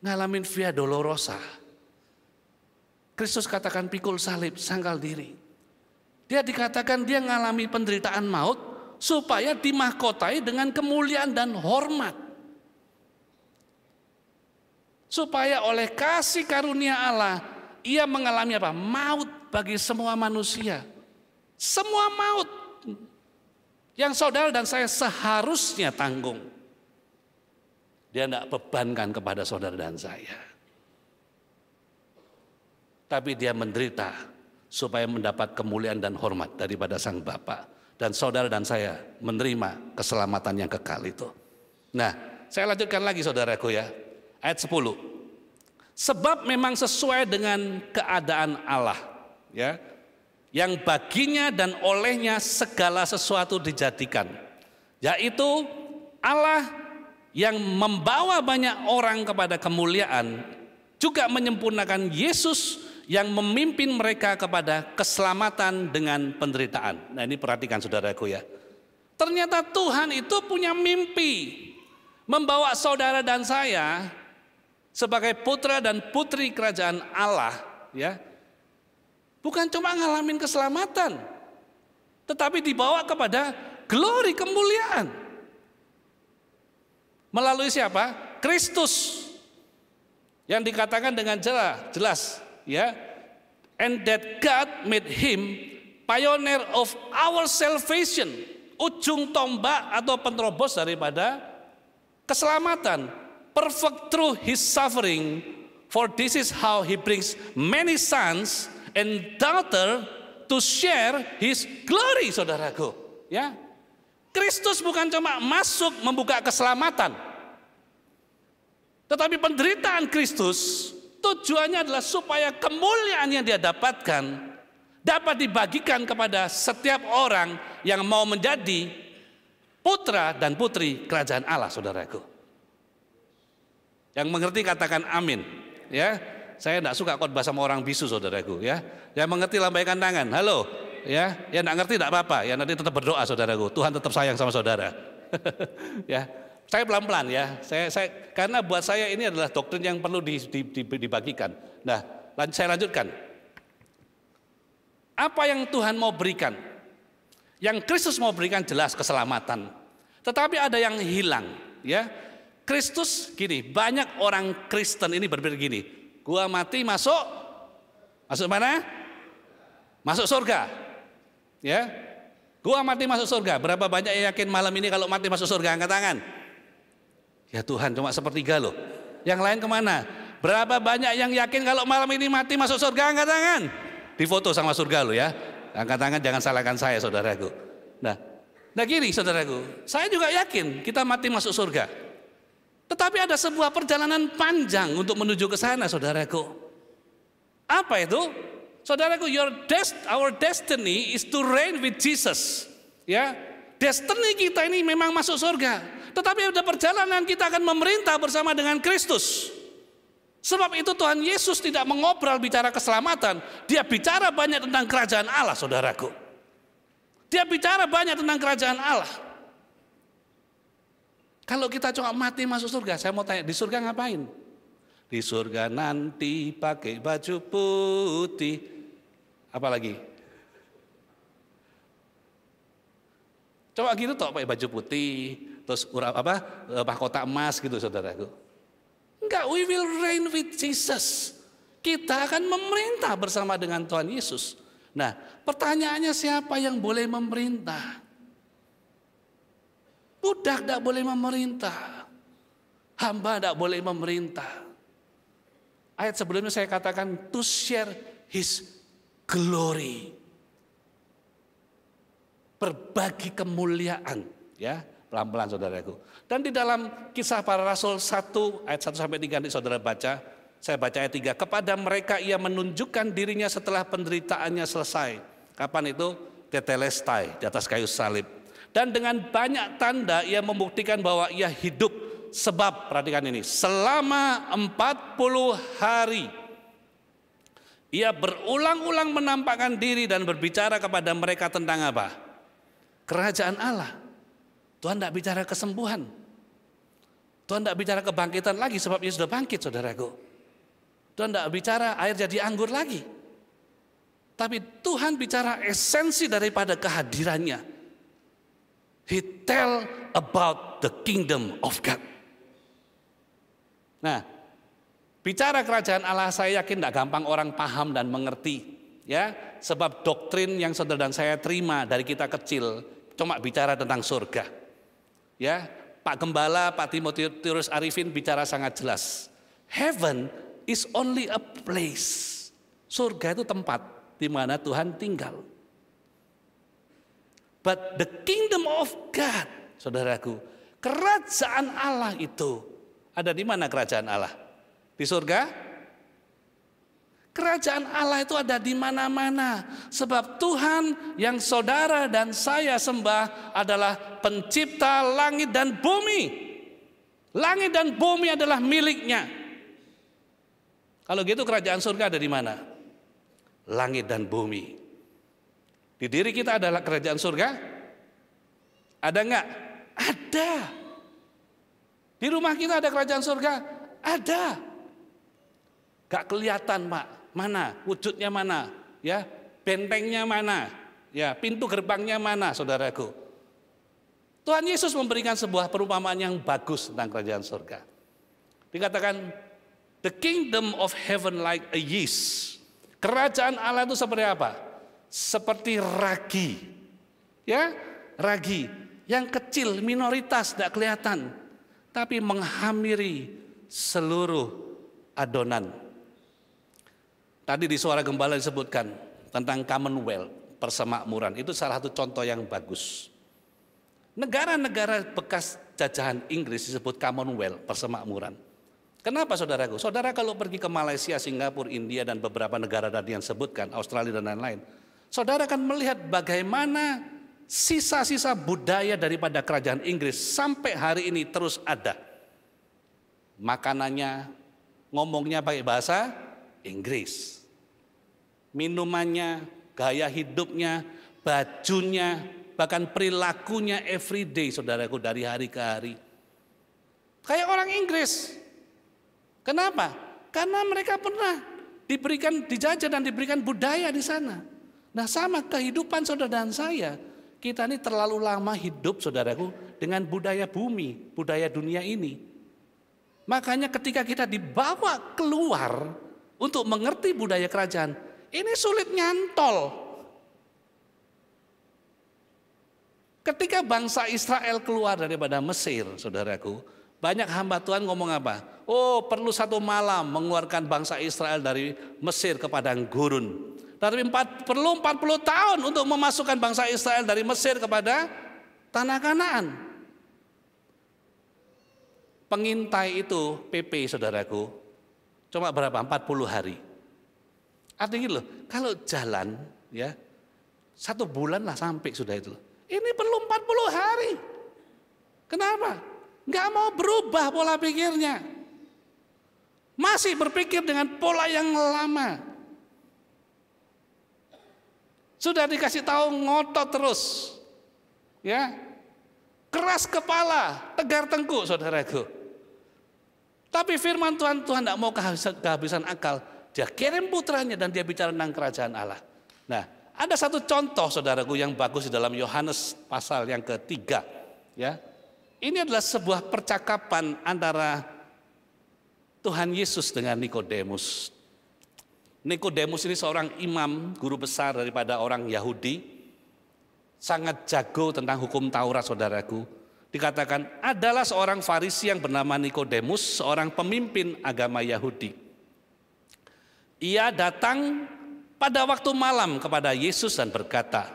ngalamin via dolorosa, Kristus katakan pikul salib, sangkal diri. Dia dikatakan dia ngalami penderitaan maut supaya dimahkotai dengan kemuliaan dan hormat. Supaya oleh kasih karunia Allah, ia mengalami apa? Maut bagi semua manusia. Semua maut yang saudara dan saya seharusnya tanggung. Dia tidak bebankan kepada saudara dan saya. Tapi dia menderita supaya mendapat kemuliaan dan hormat daripada Sang Bapa. Dan saudara dan saya menerima keselamatan yang kekal itu. Nah, saya lanjutkan lagi saudaraku ya. Ayat 10. Sebab memang sesuai dengan keadaan Allah, ya, yang baginya dan olehnya segala sesuatu dijadikan. yaitu Allah yang membawa banyak orang kepada kemuliaan, juga menyempurnakan Yesus yang memimpin mereka kepada keselamatan dengan penderitaan. Nah, ini perhatikan saudaraku ya. Ternyata Tuhan itu punya mimpi membawa saudara dan saya sebagai putra dan putri kerajaan Allah ya. Bukan cuma ngalamin keselamatan, tetapi dibawa kepada glory, kemuliaan. Melalui siapa? Kristus. Yang dikatakan dengan jelas ya. And that God made him pioneer of our salvation. Ujung tombak atau penerobos daripada keselamatan. Perfect through his suffering. For this is how he brings many sons and daughter to share his glory, saudaraku. Ya, Kristus bukan cuma masuk membuka keselamatan, tetapi penderitaan Kristus tujuannya adalah supaya kemuliaan yang dia dapatkan dapat dibagikan kepada setiap orang yang mau menjadi putra dan putri kerajaan Allah, saudaraku. Yang mengerti katakan amin. Ya. Saya tidak suka khotbah sama orang bisu, saudaraku ya. Yang mengerti lambaikan tangan. Halo, ya. Yang tidak ngerti tidak apa-apa. Ya, nanti tetap berdoa, saudaraku. Tuhan tetap sayang sama saudara. Ya, saya pelan-pelan ya. Karena buat saya ini adalah doktrin yang perlu dibagikan. Nah, saya lanjutkan. Apa yang Tuhan mau berikan? Yang Kristus mau berikan jelas keselamatan. Tetapi ada yang hilang, ya. Kristus gini, banyak orang Kristen ini berpikir gini. Gua mati masuk mana? Masuk surga. Ya. Gua mati masuk surga. Berapa banyak yang yakin malam ini kalau mati masuk surga? Angkat tangan. Ya Tuhan, cuma sepertiga loh. Yang lain kemana? Berapa banyak yang yakin kalau malam ini mati masuk surga? Angkat tangan. Difoto sama surga loh ya. Angkat tangan, jangan salahkan saya, saudaraku. Nah gini saudaraku, saya juga yakin kita mati masuk surga. Tetapi ada sebuah perjalanan panjang untuk menuju ke sana, saudaraku. Apa itu? Saudaraku, our destiny is to reign with Jesus. Ya, destiny kita ini memang masuk surga. Tetapi ada perjalanan kita akan memerintah bersama dengan Kristus. Sebab itu Tuhan Yesus tidak mengobrol bicara keselamatan. Dia bicara banyak tentang kerajaan Allah, saudaraku. Dia bicara banyak tentang kerajaan Allah. Kalau kita cuma mati masuk surga, saya mau tanya, di surga ngapain? Di surga nanti pakai baju putih. Apa lagi? Coba gitu toh, pakai baju putih, terus mahkota emas gitu, saudaraku. Enggak, we will reign with Jesus. Kita akan memerintah bersama dengan Tuhan Yesus. Nah, pertanyaannya siapa yang boleh memerintah? Budak tidak boleh memerintah. Hamba tidak boleh memerintah. Ayat sebelumnya saya katakan to share his glory. Berbagi kemuliaan, ya. Pelan-pelan saudaraku. Dan di dalam Kisah Para Rasul 1 ayat 1 sampai 3 nanti saudara baca. Saya baca ayat 3. Kepada mereka ia menunjukkan dirinya setelah penderitaannya selesai. Kapan itu? Tetelestai, di atas kayu salib. Dan dengan banyak tanda ia membuktikan bahwa ia hidup. Sebab, perhatikan ini, selama 40 hari ia berulang-ulang menampakkan diri dan berbicara kepada mereka tentang apa? Kerajaan Allah. Tuhan tidak bicara kesembuhan. Tuhan tidak bicara kebangkitan lagi sebab ia sudah bangkit, saudaraku. Tuhan tidak bicara air jadi anggur lagi. Tapi Tuhan bicara esensi daripada kehadirannya. He tell about the kingdom of God. Nah, bicara kerajaan Allah saya yakin tidak gampang orang paham dan mengerti. Ya, sebab doktrin yang saudara dan saya terima dari kita kecil cuma bicara tentang surga. Ya, Pak Gembala, Pak Timotius Arifin bicara sangat jelas. Heaven is only a place. Surga itu tempat di mana Tuhan tinggal. But the kingdom of God, saudaraku, kerajaan Allah itu ada di mana kerajaan Allah? Di surga? Kerajaan Allah itu ada di mana-mana. Sebab Tuhan yang saudara dan saya sembah adalah pencipta langit dan bumi. Langit dan bumi adalah miliknya. Kalau gitu kerajaan surga ada di mana? Langit dan bumi. Di diri kita adalah kerajaan surga? Ada enggak? Ada. Di rumah kita ada kerajaan surga? Ada. Gak kelihatan, Pak. Mana? Wujudnya mana? Ya, bentengnya mana? Ya, pintu gerbangnya mana, saudaraku? Tuhan Yesus memberikan sebuah perumpamaan yang bagus tentang kerajaan surga. Dikatakan, the kingdom of heaven like a yeast. Kerajaan Allah itu seperti apa? Seperti ragi. Ya, ragi yang kecil, minoritas, tidak kelihatan, tapi menghamiri seluruh adonan. Tadi di suara gembala disebutkan tentang Commonwealth, persemakmuran. Itu salah satu contoh yang bagus. Negara-negara bekas jajahan Inggris disebut Commonwealth, persemakmuran. Kenapa saudaraku? Saudara kalau pergi ke Malaysia, Singapura, India dan beberapa negara tadi yang sebutkan, Australia dan lain-lain, saudara akan melihat bagaimana sisa-sisa budaya daripada kerajaan Inggris sampai hari ini terus ada. Makanannya, ngomongnya pakai bahasa Inggris. Minumannya, gaya hidupnya, bajunya, bahkan perilakunya everyday, saudaraku, dari hari ke hari. Kayak orang Inggris. Kenapa? Karena mereka pernah diberikan, dijajah dan diberikan budaya di sana. Nah, sama kehidupan saudara dan saya. Kita ini terlalu lama hidup, saudaraku, dengan budaya bumi, budaya dunia ini. Makanya ketika kita dibawa keluar untuk mengerti budaya kerajaan, ini sulit nyantol. Ketika bangsa Israel keluar daripada Mesir, saudaraku, banyak hamba Tuhan ngomong apa? Oh, perlu 1 malam mengeluarkan bangsa Israel dari Mesir ke padang gurun. Tapi perlu 40 tahun untuk memasukkan bangsa Israel dari Mesir kepada tanah Kanaan. Pengintai itu PP, saudaraku, cuma berapa? 40 hari. Artinya loh, kalau jalan ya 1 bulan lah sampai sudah itu. Ini perlu 40 hari. Kenapa? Nggak mau berubah pola pikirnya. Masih berpikir dengan pola yang lama. Sudah dikasih tahu ngotot terus. Ya. Keras kepala, tegar tengkuk, saudaraku. Tapi firman Tuhan tidak mau kehabisan akal. Dia kirim putranya dan dia bicara tentang kerajaan Allah. Nah, ada satu contoh, saudaraku, yang bagus di dalam Yohanes pasal yang ke-3. Ya. Ini adalah sebuah percakapan antara Tuhan Yesus dengan Nikodemus. Nikodemus ini seorang imam, guru besar daripada orang Yahudi. Sangat jago tentang hukum Taurat, saudaraku. Dikatakan adalah seorang Farisi yang bernama Nikodemus, seorang pemimpin agama Yahudi. Ia datang pada waktu malam kepada Yesus dan berkata,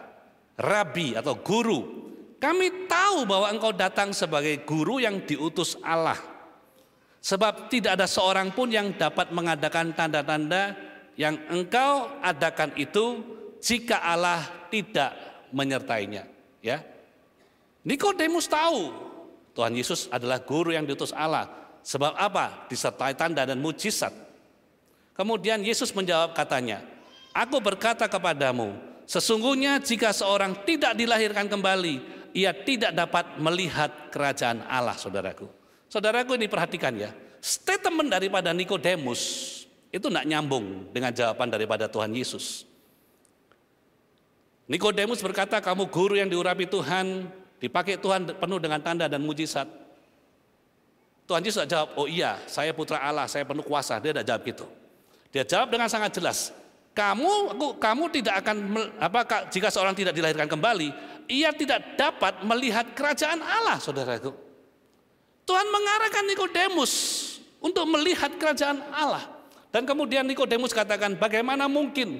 Rabi atau guru, kami tahu bahwa engkau datang sebagai guru yang diutus Allah. Sebab tidak ada seorang pun yang dapat mengadakan tanda-tanda yang engkau adakan itu jika Allah tidak menyertainya. Ya, Nikodemus tahu Tuhan Yesus adalah guru yang diutus Allah. Sebab apa? Disertai tanda dan mujizat. Kemudian Yesus menjawab katanya, aku berkata kepadamu, sesungguhnya jika seorang tidak dilahirkan kembali, ia tidak dapat melihat kerajaan Allah, saudaraku. Saudaraku, ini perhatikan ya, statement daripada Nikodemus itu tidak nyambung dengan jawaban daripada Tuhan Yesus. Nikodemus berkata, kamu guru yang diurapi Tuhan, dipakai Tuhan penuh dengan tanda dan mujizat. Tuhan Yesus tidak jawab, oh iya, saya putra Allah, saya penuh kuasa. Dia tidak jawab gitu. Dia jawab dengan sangat jelas, kamu tidak akan jika seorang tidak dilahirkan kembali, ia tidak dapat melihat kerajaan Allah, saudaraku. Tuhan mengarahkan Nikodemus untuk melihat kerajaan Allah. Dan kemudian Nikodemus katakan, bagaimana mungkin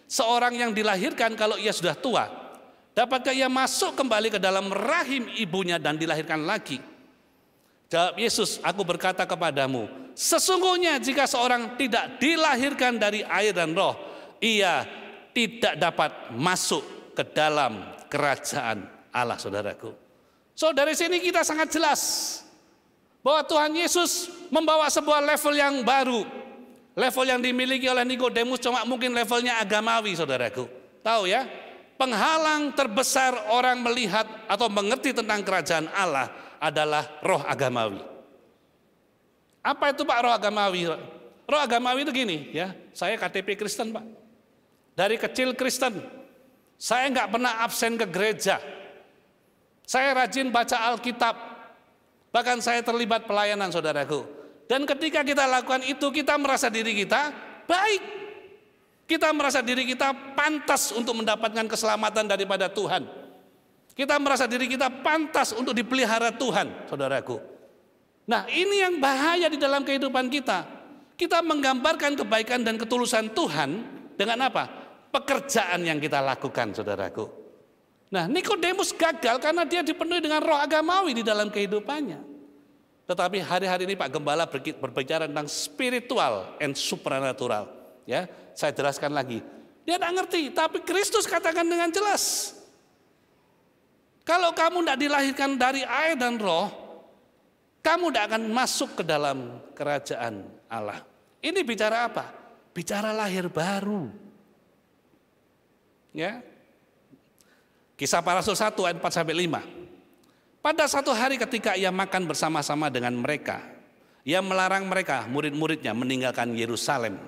seorang yang dilahirkan kalau ia sudah tua, dapatkah ia masuk kembali ke dalam rahim ibunya dan dilahirkan lagi? Jawab Yesus, aku berkata kepadamu, sesungguhnya jika seorang tidak dilahirkan dari air dan roh, ia tidak dapat masuk ke dalam kerajaan Allah, saudaraku. So dari sini kita sangat jelas bahwa Tuhan Yesus membawa sebuah level yang baru. Level yang dimiliki oleh Nikodemus cuma mungkin levelnya agamawi, saudaraku. Tahu ya, penghalang terbesar orang melihat atau mengerti tentang kerajaan Allah adalah roh agamawi. Apa itu Pak roh agamawi? Roh agamawi itu gini ya, saya KTP Kristen Pak. Dari kecil Kristen, saya nggak pernah absen ke gereja. Saya rajin baca Alkitab, bahkan saya terlibat pelayanan, saudaraku. Dan ketika kita lakukan itu, kita merasa diri kita baik. Kita merasa diri kita pantas untuk mendapatkan keselamatan daripada Tuhan. Kita merasa diri kita pantas untuk dipelihara Tuhan, saudaraku. Nah, ini yang bahaya di dalam kehidupan kita. Kita menggambarkan kebaikan dan ketulusan Tuhan dengan apa? Pekerjaan yang kita lakukan, saudaraku. Nah, Nikodemus gagal karena dia dipenuhi dengan roh agamawi di dalam kehidupannya. Tetapi hari-hari ini Pak Gembala berbicara tentang spiritual and supernatural. Ya, saya jelaskan lagi. Dia tidak ngerti, tapi Kristus katakan dengan jelas. Kalau kamu tidak dilahirkan dari air dan roh, kamu tidak akan masuk ke dalam kerajaan Allah. Ini bicara apa? Bicara lahir baru. Ya. Kisah Para Rasul 1 ayat 4-5. Pada satu hari ketika ia makan bersama-sama dengan mereka, ia melarang mereka, murid-muridnya, meninggalkan Yerusalem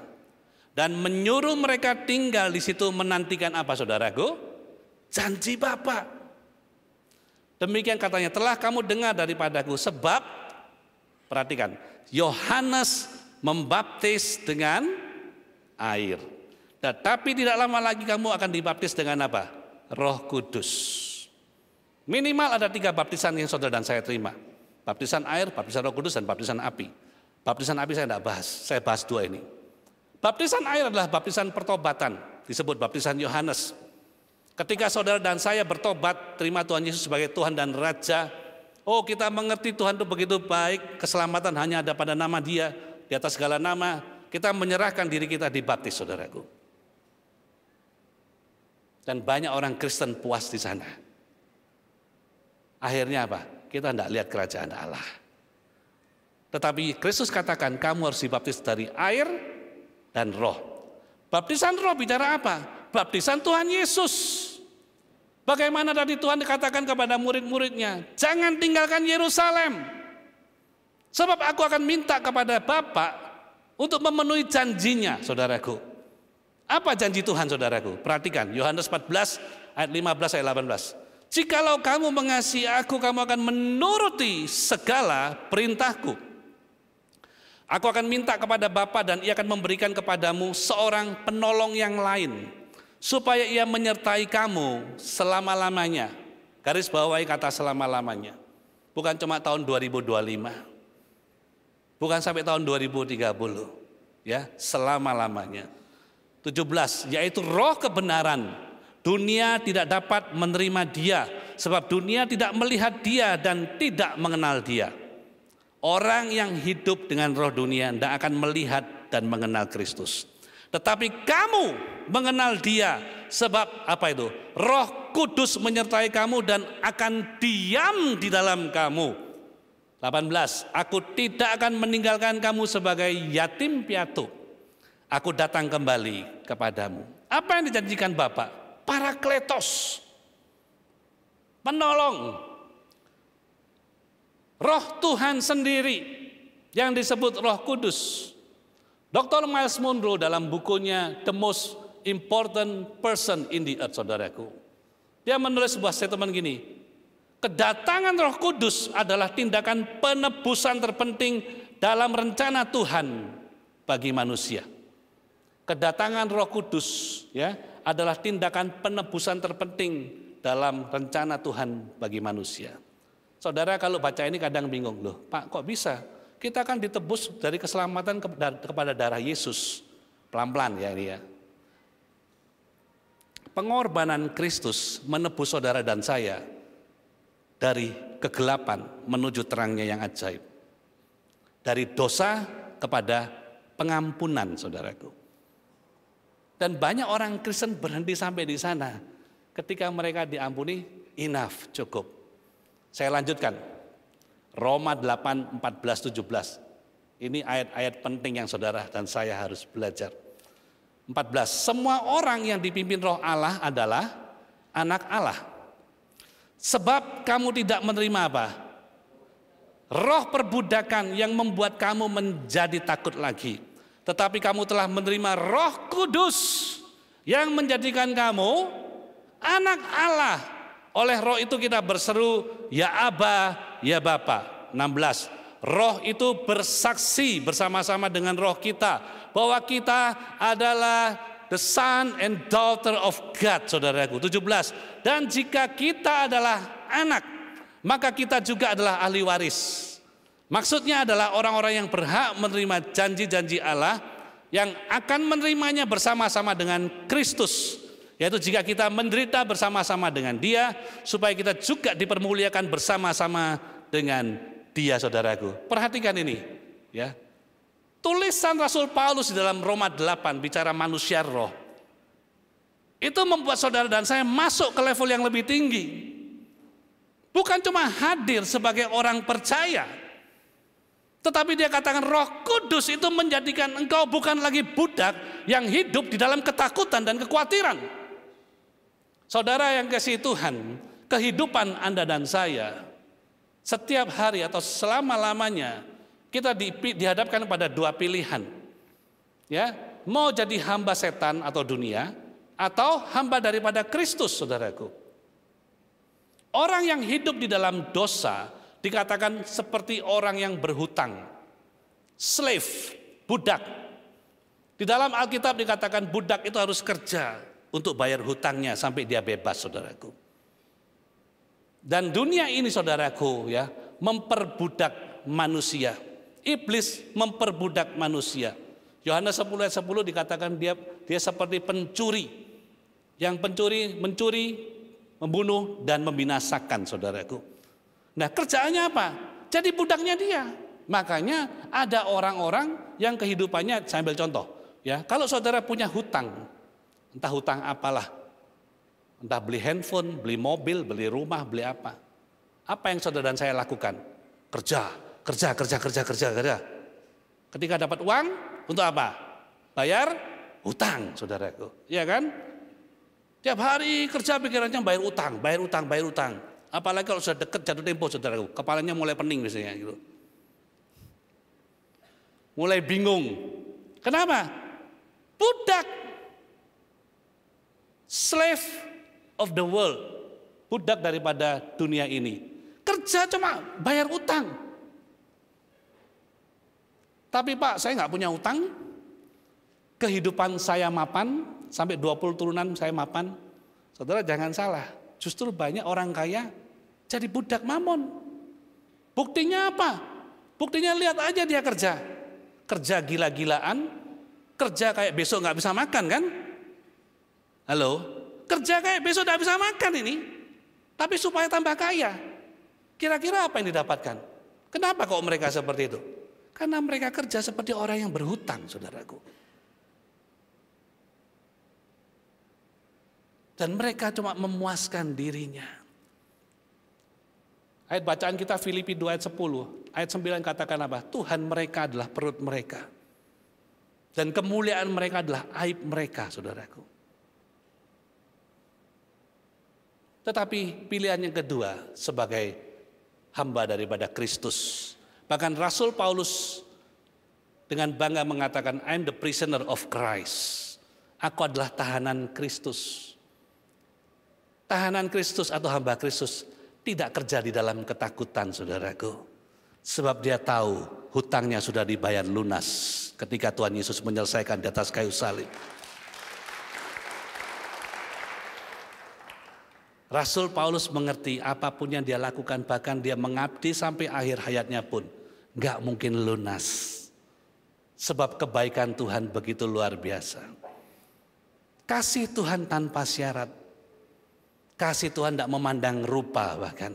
dan menyuruh mereka tinggal di situ menantikan apa, saudaraku? Janji Bapa. Demikian katanya, telah kamu dengar daripadaku, sebab perhatikan, Yohanes membaptis dengan air, tetapi tidak lama lagi kamu akan dibaptis dengan apa? Roh Kudus. Minimal ada 3 baptisan yang saudara dan saya terima. Baptisan air, baptisan Roh Kudus, dan baptisan api. Baptisan api saya tidak bahas, saya bahas 2 ini. Baptisan air adalah baptisan pertobatan, disebut baptisan Yohanes. Ketika saudara dan saya bertobat, terima Tuhan Yesus sebagai Tuhan dan Raja, oh kita mengerti Tuhan itu begitu baik, keselamatan hanya ada pada nama Dia, di atas segala nama, kita menyerahkan diri kita dibaptis, saudaraku. Dan banyak orang Kristen puas di sana. Akhirnya apa? Kita tidak lihat kerajaan Allah. Tetapi Kristus katakan kamu harus dibaptis dari air dan roh. Baptisan roh bicara apa? Baptisan Tuhan Yesus. Bagaimana tadi Tuhan dikatakan kepada murid-muridnya, jangan tinggalkan Yerusalem. Sebab aku akan minta kepada Bapa untuk memenuhi janjinya, saudaraku. Apa janji Tuhan, saudaraku? Perhatikan, Yohanes 14 ayat 15 ayat 18. Jikalau kamu mengasihi aku, kamu akan menuruti segala perintahku. Aku akan minta kepada Bapa dan ia akan memberikan kepadamu seorang penolong yang lain, supaya ia menyertai kamu selama-lamanya. Garis bawahi kata selama-lamanya. Bukan cuma tahun 2025. Bukan sampai tahun 2030. Ya, selama-lamanya. 17, yaitu roh kebenaran. Dunia tidak dapat menerima Dia, sebab dunia tidak melihat Dia dan tidak mengenal Dia. Orang yang hidup dengan roh dunia tidak akan melihat dan mengenal Kristus. Tetapi kamu mengenal Dia, sebab apa itu? Roh Kudus menyertai kamu dan akan diam di dalam kamu. 18, aku tidak akan meninggalkan kamu sebagai yatim piatu. Aku datang kembali kepadamu. Apa yang dijanjikan Bapa? Parakletos, penolong, roh Tuhan sendiri yang disebut Roh Kudus. Dr. Miles Monroe dalam bukunya The Most Important Person in the Earth, saudaraku, dia menulis sebuah statement gini, kedatangan Roh Kudus adalah tindakan penebusan terpenting dalam rencana Tuhan bagi manusia. Kedatangan Roh Kudus ya adalah tindakan penebusan terpenting dalam rencana Tuhan bagi manusia. Saudara kalau baca ini kadang bingung, loh Pak kok bisa? Kita kan ditebus dari keselamatan kepada darah Yesus. Pelan-pelan ya ini ya. Pengorbanan Kristus menebus saudara dan saya dari kegelapan menuju terangnya yang ajaib. Dari dosa kepada pengampunan, saudaraku. Dan banyak orang Kristen berhenti sampai di sana. Ketika mereka diampuni, enough, cukup. Saya lanjutkan. Roma 8, 14, 17. Ini ayat-ayat penting yang saudara dan saya harus belajar. 14. Semua orang yang dipimpin Roh Allah adalah anak Allah. Sebab kamu tidak menerima apa? Roh perbudakan yang membuat kamu menjadi takut lagi. Tetapi kamu telah menerima Roh Kudus yang menjadikan kamu anak Allah. Oleh Roh itu kita berseru, ya Aba, ya Bapa. 16. Roh itu bersaksi bersama-sama dengan roh kita bahwa kita adalah the son and daughter of God, saudaraku. 17. Dan jika kita adalah anak, maka kita juga adalah ahli waris. Maksudnya adalah orang-orang yang berhak menerima janji-janji Allah yang akan menerimanya bersama-sama dengan Kristus. Yaitu jika kita menderita bersama-sama dengan Dia, supaya kita juga dipermuliakan bersama-sama dengan Dia, saudaraku. Perhatikan ini, ya. Tulisan Rasul Paulus di dalam Roma 8 bicara manusia roh. Itu membuat saudara dan saya masuk ke level yang lebih tinggi. Bukan cuma hadir sebagai orang percaya, tetapi dia katakan Roh Kudus itu menjadikan engkau bukan lagi budak yang hidup di dalam ketakutan dan kekhawatiran. Saudara yang kasih Tuhan, kehidupan Anda dan saya setiap hari atau selama-lamanya kita dihadapkan pada dua pilihan. Ya, mau jadi hamba setan atau dunia atau hamba daripada Kristus, saudaraku. Orang yang hidup di dalam dosa dikatakan seperti orang yang berhutang, slave, budak. Di dalam Alkitab dikatakan budak itu harus kerja untuk bayar hutangnya sampai dia bebas, saudaraku. Dan dunia ini, saudaraku, ya, memperbudak manusia. Iblis memperbudak manusia. Yohanes 10 ayat 10 dikatakan dia seperti pencuri. Yang mencuri, membunuh dan membinasakan, saudaraku. Nah, kerjaannya apa? Jadi budaknya dia. Makanya ada orang-orang yang kehidupannya, saya ambil contoh, ya. Kalau saudara punya hutang, entah hutang apalah, entah beli handphone, beli mobil, beli rumah, beli apa. Apa yang saudara dan saya lakukan? Kerja. Ketika dapat uang, untuk apa? Bayar hutang, saudaraku. Iya kan? Tiap hari kerja pikirannya bayar utang. Apalagi kalau sudah dekat jatuh tempo, saudaraku, kepalanya mulai pening biasanya gitu. Mulai bingung. Kenapa? Budak. Slave of the world. Budak daripada dunia ini. Kerja cuma bayar utang. Tapi Pak, saya nggak punya utang. Kehidupan saya mapan, sampai 20 turunan saya mapan. Saudara jangan salah, justru banyak orang kaya jadi budak mamon. Buktinya apa? Buktinya lihat aja dia kerja. Kerja gila-gilaan, kerja kayak besok nggak bisa makan kan? Halo? Kerja kayak besok nggak bisa makan ini. Tapi supaya tambah kaya. Kira-kira apa yang didapatkan? Kenapa kok mereka seperti itu? Karena mereka kerja seperti orang yang berhutang, saudaraku. Dan mereka cuma memuaskan dirinya. Ayat bacaan kita Filipi 2 ayat 10. Ayat 9 katakan apa? Tuhan mereka adalah perut mereka. Dan kemuliaan mereka adalah aib mereka, saudaraku. Tetapi pilihan yang kedua sebagai hamba daripada Kristus. Bahkan Rasul Paulus dengan bangga mengatakan, I'm the prisoner of Christ. Aku adalah tahanan Kristus. Tahanan Kristus atau hamba Kristus tidak kerja di dalam ketakutan, saudaraku. Sebab dia tahu hutangnya sudah dibayar lunas ketika Tuhan Yesus menyelesaikan di atas kayu salib. Rasul Paulus mengerti apapun yang dia lakukan, bahkan dia mengabdi sampai akhir hayatnya pun gak mungkin lunas. Sebab kebaikan Tuhan begitu luar biasa. Kasih Tuhan tanpa syarat. Kasih Tuhan tidak memandang rupa bahkan.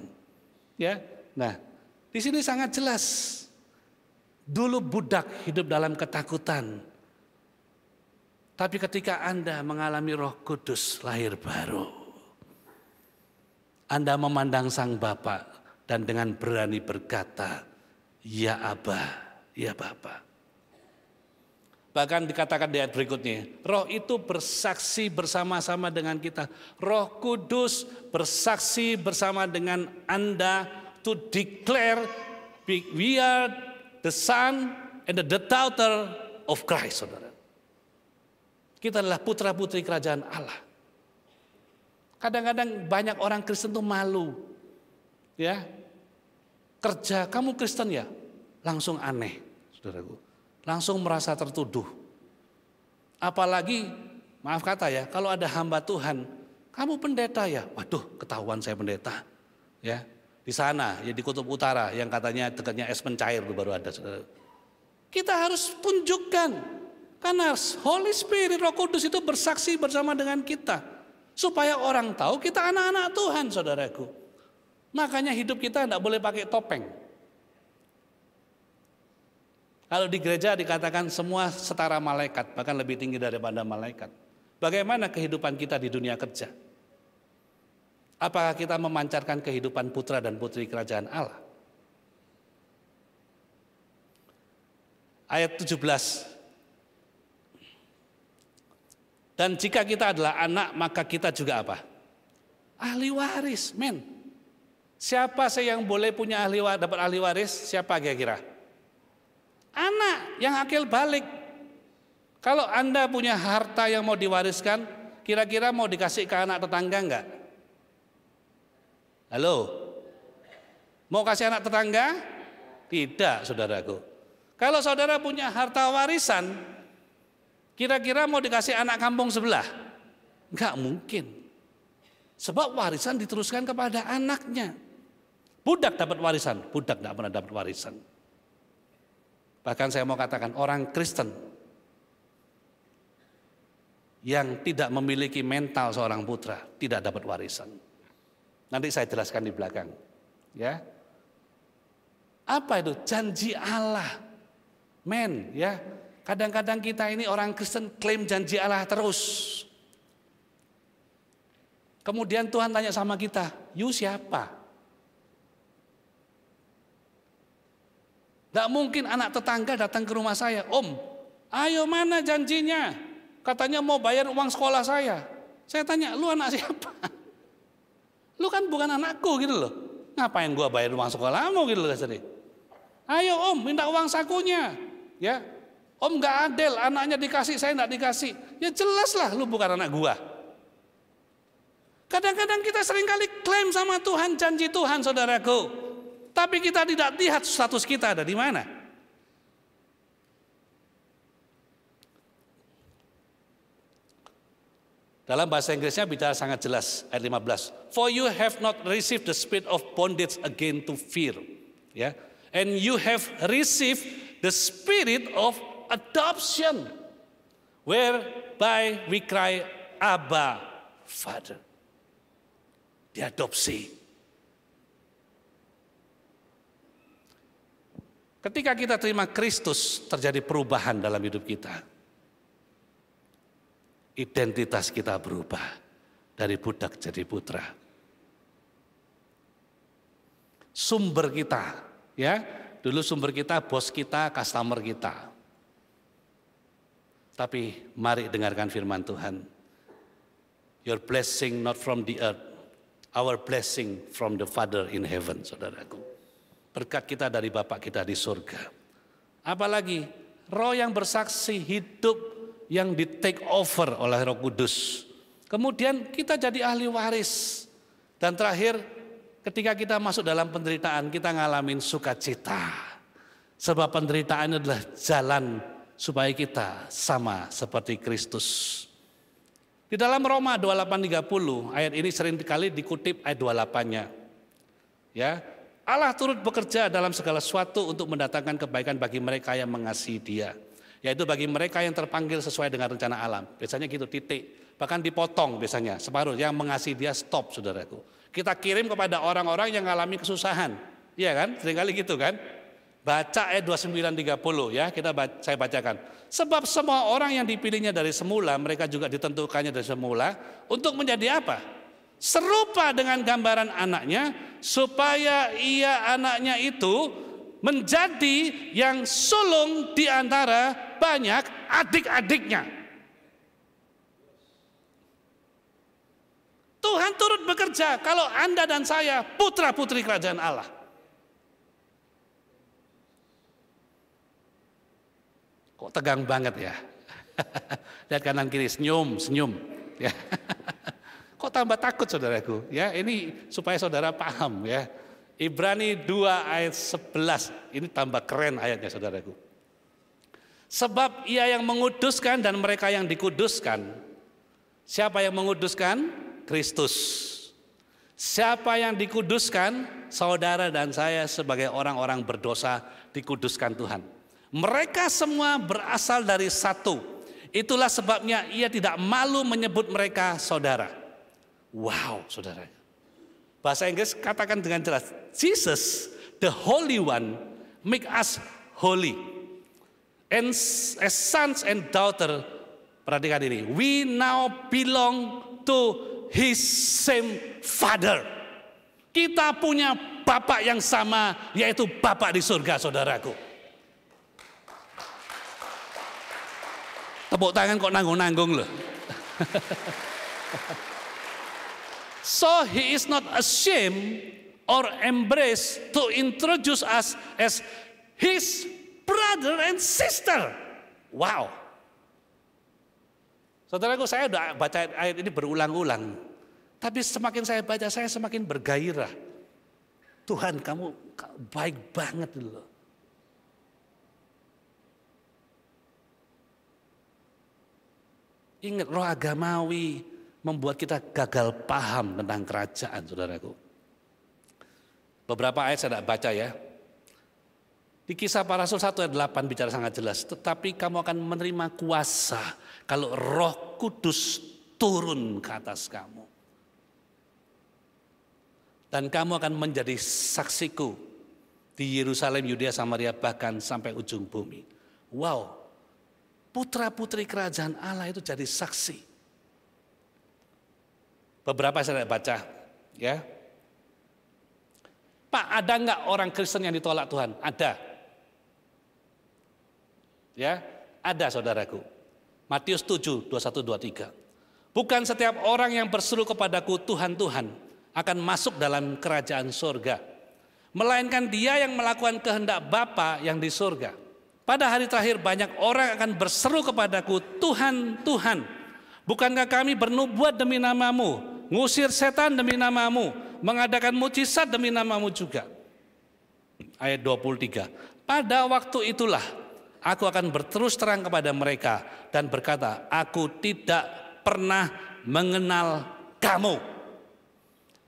Ya, nah di sini sangat jelas. Dulu budak hidup dalam ketakutan. Tapi ketika Anda mengalami Roh Kudus lahir baru, Anda memandang Sang Bapa dan dengan berani berkata, ya Aba, ya Bapa. Bahkan dikatakan di ayat berikutnya, Roh itu bersaksi bersama-sama dengan kita. Roh Kudus bersaksi bersama dengan Anda to declare we are the son and the daughter of Christ, saudara. Kita adalah putra-putri kerajaan Allah. Kadang-kadang banyak orang Kristen tuh malu. Ya. Kerja, kamu Kristen ya? Langsung aneh, saudaraku. Langsung merasa tertuduh. Apalagi, maaf kata ya, kalau ada hamba Tuhan, kamu pendeta ya? Waduh, ketahuan saya pendeta. Ya. Di sana, ya di Kutub Utara yang katanya dekatnya es mencair baru ada. Saudara. Kita harus tunjukkan karena Holy Spirit, Roh Kudus itu bersaksi bersama dengan kita supaya orang tahu kita anak-anak Tuhan, saudaraku. Makanya hidup kita tidak boleh pakai topeng. Kalau di gereja dikatakan semua setara malaikat, bahkan lebih tinggi daripada malaikat. Bagaimana kehidupan kita di dunia kerja? Apakah kita memancarkan kehidupan putra dan putri kerajaan Allah? Ayat 17. Dan jika kita adalah anak, maka kita juga apa? Ahli waris, men. Siapa sih yang boleh punya dapat ahli waris? Siapa kira-kira? Anak yang akil balik. Kalau Anda punya harta yang mau diwariskan, kira-kira mau dikasih ke anak tetangga enggak? Halo? Mau kasih anak tetangga? Tidak, saudaraku. Kalau saudara punya harta warisan, kira-kira mau dikasih anak kampung sebelah? Enggak mungkin. Sebab warisan diteruskan kepada anaknya. Budak dapat warisan, budak tidak pernah dapat warisan. Bahkan saya mau katakan orang Kristen yang tidak memiliki mental seorang putra tidak dapat warisan. Nanti saya jelaskan di belakang. Ya. Apa itu? Janji Allah. Men, ya. Kadang-kadang kita ini orang Kristen klaim janji Allah terus. Kemudian Tuhan tanya sama kita, "You siapa?" Tidak mungkin anak tetangga datang ke rumah saya, "Om, ayo mana janjinya? Katanya mau bayar uang sekolah saya." Saya tanya, "Lu anak siapa?" Lu kan bukan anakku gitu loh. Ngapain gua bayar uang sekolahmu gitu loh kasarnya. Ayo Om, minta uang sakunya. Ya. Om gak adil, anaknya dikasih, saya gak dikasih. Ya jelas lah lu bukan anak gua. Kadang-kadang kita seringkali klaim sama Tuhan, janji Tuhan saudaraku. Tapi kita tidak lihat status kita ada di mana. Dalam bahasa Inggrisnya bicara sangat jelas, ayat 15. For you have not received the spirit of bondage again to fear. Ya. And you have received the spirit of adoption. Whereby we cry, Abba, Father. Diadopsi. Ketika kita terima Kristus, terjadi perubahan dalam hidup kita. Identitas kita berubah dari budak jadi putra. Sumber kita, ya, dulu sumber kita, bos kita, customer kita. Tapi mari dengarkan firman Tuhan. Your blessing not from the earth, our blessing from the Father in heaven, saudaraku. Berkat kita dari Bapa kita di surga. Apalagi roh yang bersaksi hidup yang di take over oleh Roh Kudus. Kemudian kita jadi ahli waris. Dan terakhir ketika kita masuk dalam penderitaan kita ngalamin sukacita. Sebab penderitaan adalah jalan supaya kita sama seperti Kristus. Di dalam Roma 28:30 ayat ini sering kali dikutip ayat 28-nya. Ya, Allah turut bekerja dalam segala sesuatu untuk mendatangkan kebaikan bagi mereka yang mengasihi Dia. Yaitu bagi mereka yang terpanggil sesuai dengan rencana alam. Biasanya gitu, titik. Bahkan dipotong biasanya, separuh. Yang mengasihi Dia stop, saudaraku. Kita kirim kepada orang-orang yang mengalami kesusahan. Iya kan? Seringkali gitu kan? Baca ayat 29-30 ya, saya bacakan. Sebab semua orang yang dipilihnya dari semula, mereka juga ditentukannya dari semula untuk menjadi apa? Serupa dengan gambaran anaknya, supaya ia anaknya itu menjadi yang sulung di antara banyak adik-adiknya. Tuhan turut bekerja kalau Anda dan saya putra-putri kerajaan Allah. Kok tegang banget ya? Lihat kanan kiri, senyum. Ya. Kok tambah takut saudaraku? Ya, ini supaya saudara paham ya. Ibrani 2 ayat 11, ini tambah keren ayatnya saudaraku. Sebab ia yang menguduskan dan mereka yang dikuduskan. Siapa yang menguduskan? Kristus. Siapa yang dikuduskan? Saudara dan saya sebagai orang-orang berdosa dikuduskan Tuhan. Mereka semua berasal dari satu. Itulah sebabnya ia tidak malu menyebut mereka saudara. Wow, saudara. Bahasa Inggris katakan dengan jelas, Jesus, the Holy One, make us holy. And as sons and daughter, perhatikan ini, we now belong to His same Father. Kita punya Bapa yang sama, yaitu Bapa di surga, saudaraku. Tepuk tangan kok nanggung-nanggung loh. So he is not ashamed or embraced to introduce us as his brother and sister. Wow. Saudaraku, saya sudah baca ayat ini berulang-ulang. Tapi semakin saya baca, saya semakin bergairah. Tuhan, kamu baik banget loh. Ingat, roh agamawi membuat kita gagal paham tentang kerajaan, saudaraku. Beberapa ayat saya tidak baca ya. Di Kisah Para Rasul 1 ayat 8 bicara sangat jelas. Tetapi kamu akan menerima kuasa kalau Roh Kudus turun ke atas kamu. Dan kamu akan menjadi saksiku di Yerusalem, Yudea, Samaria, bahkan sampai ujung bumi. Wow, putra-putri kerajaan Allah itu jadi saksi. Beberapa saya baca, ya. Pak, ada nggak orang Kristen yang ditolak Tuhan? Ada. Ya, ada saudaraku. Matius 7, 21, 23. Bukan setiap orang yang berseru kepadaku Tuhan, Tuhan akan masuk dalam kerajaan surga. Melainkan dia yang melakukan kehendak Bapa yang di surga. Pada hari terakhir banyak orang akan berseru kepadaku Tuhan, Tuhan. Bukankah kami bernubuat demi namamu? Ngusir setan demi namamu, mengadakan mujizat demi namamu juga. Ayat 23. Pada waktu itulah aku akan berterus terang kepada mereka dan berkata, aku tidak pernah mengenal kamu.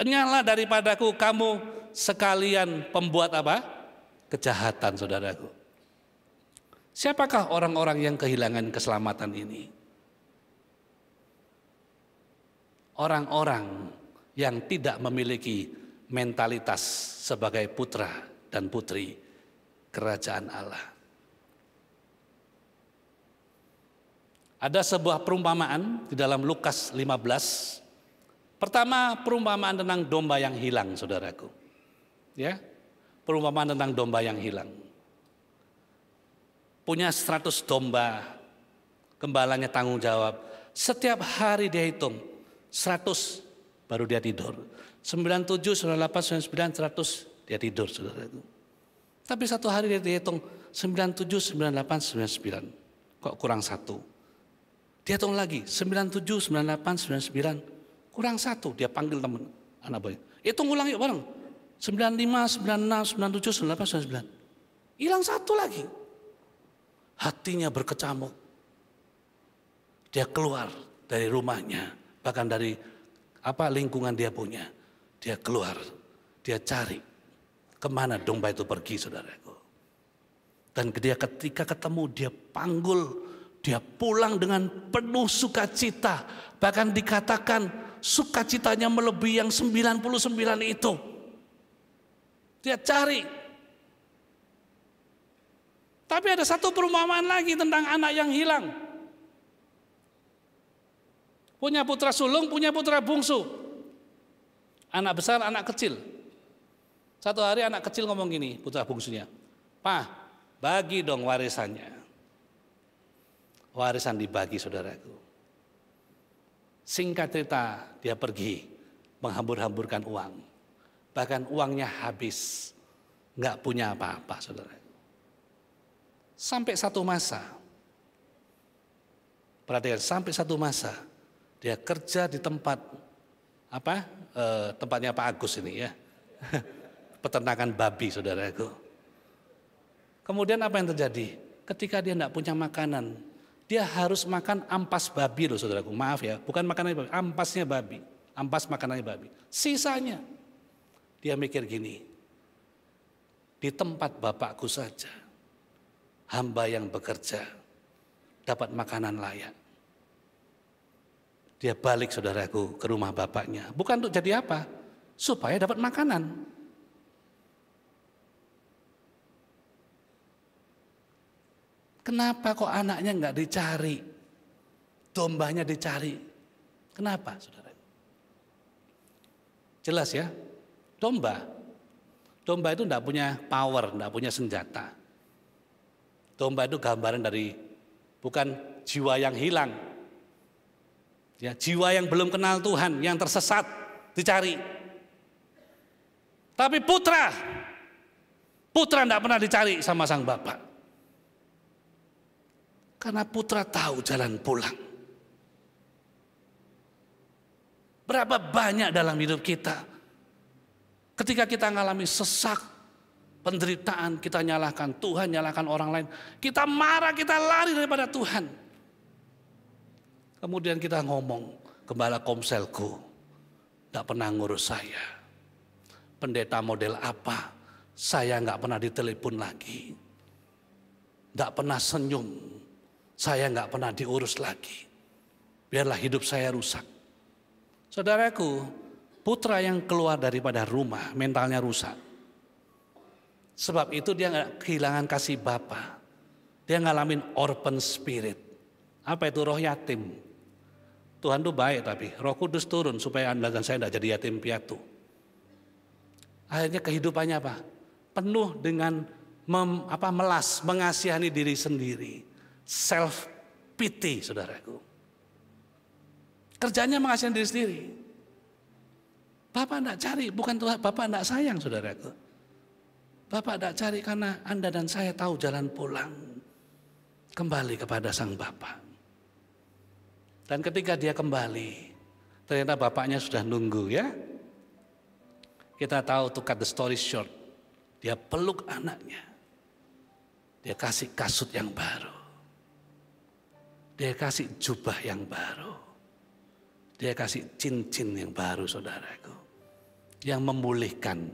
Enyahlah daripadaku kamu sekalian pembuat apa? Kejahatan, saudaraku. Siapakah orang-orang yang kehilangan keselamatan ini? Orang-orang yang tidak memiliki mentalitas sebagai putra dan putri kerajaan Allah. Ada sebuah perumpamaan di dalam Lukas 15. Pertama, perumpamaan tentang domba yang hilang, saudaraku. Ya, perumpamaan tentang domba yang hilang. Punya 100 domba, gembalanya tanggung jawab. Setiap hari dia hitung. 100 baru dia tidur. 97, 98, 99, 100 dia tidur, saudaraku. Tapi satu hari dia hitung 97, 98, 99. Kok kurang 1? Dia hitung lagi 97, 98, 99. Kurang 1. Dia panggil teman anak buahnya. Hitung ulang yuk bareng. 95, 96, 97, 98, 99. Hilang 1 lagi. Hatinya berkecamuk. Dia keluar dari rumahnya. Bahkan dari lingkungan dia punya. Dia keluar, dia cari kemana domba itu pergi, saudaraku. Dan dia ketika ketemu dia panggul, dia pulang dengan penuh sukacita. Bahkan dikatakan sukacitanya melebihi yang 99 itu. Dia cari. Tapi ada satu perumpamaan lagi tentang anak yang hilang. Punya putra sulung, punya putra bungsu. Anak besar, anak kecil. Satu hari anak kecil ngomong gini, putra bungsunya, "Pak, bagi dong warisannya." Warisan dibagi, saudaraku. Singkat cerita, dia pergi menghambur-hamburkan uang. Bahkan uangnya habis, nggak punya apa-apa, saudara. Sampai satu masa, perhatikan, sampai satu masa dia kerja di tempat tempatnya Pak Agus ini ya, peternakan babi, saudaraku. Kemudian apa yang terjadi? Ketika dia tidak punya makanan, dia harus makan ampas babi loh, saudaraku. Maaf ya, bukan makanan babi, ampasnya babi, ampas makanannya babi. Sisanya dia mikir gini, di tempat bapakku saja, hamba yang bekerja dapat makanan layak. Dia balik, saudaraku, ke rumah bapaknya. Bukan untuk jadi apa? Supaya dapat makanan. Kenapa kok anaknya nggak dicari? Dombanya dicari. Kenapa, saudara? Jelas ya, domba itu enggak punya power, enggak punya senjata. Domba itu gambaran dari bukan jiwa yang hilang. Ya, jiwa yang belum kenal Tuhan, yang tersesat dicari. Tapi putra enggak pernah dicari sama sang bapak. Karena putra tahu jalan pulang. Berapa banyak dalam hidup kita, ketika kita mengalami sesak, penderitaan, kita nyalahkan Tuhan, nyalahkan orang lain. Kita marah, kita lari daripada Tuhan. Kemudian kita ngomong, gembala komselku gak pernah ngurus saya. Pendeta model apa, saya gak pernah ditelepon lagi. Gak pernah senyum, saya gak pernah diurus lagi. Biarlah hidup saya rusak. Saudaraku, putra yang keluar daripada rumah, mentalnya rusak. Sebab itu dia gak kehilangan kasih Bapa. Dia ngalamin orphan spirit. Apa itu? Roh yatim. Tuhan itu baik, tapi Roh Kudus turun supaya Anda dan saya tidak jadi yatim piatu. Akhirnya kehidupannya apa? Penuh dengan mengasihani diri sendiri. Self pity, saudaraku. Kerjanya mengasihani diri sendiri. Bapak tidak cari, bukan Tuhan, Bapak tidak sayang, saudaraku. Bapak tidak cari karena Anda dan saya tahu jalan pulang. Kembali kepada sang Bapa. Dan ketika dia kembali, ternyata bapaknya sudah nunggu ya. Kita tahu, to cut the story short, dia peluk anaknya. Dia kasih kasut yang baru. Dia kasih jubah yang baru. Dia kasih cincin yang baru, saudaraku. Yang memulihkan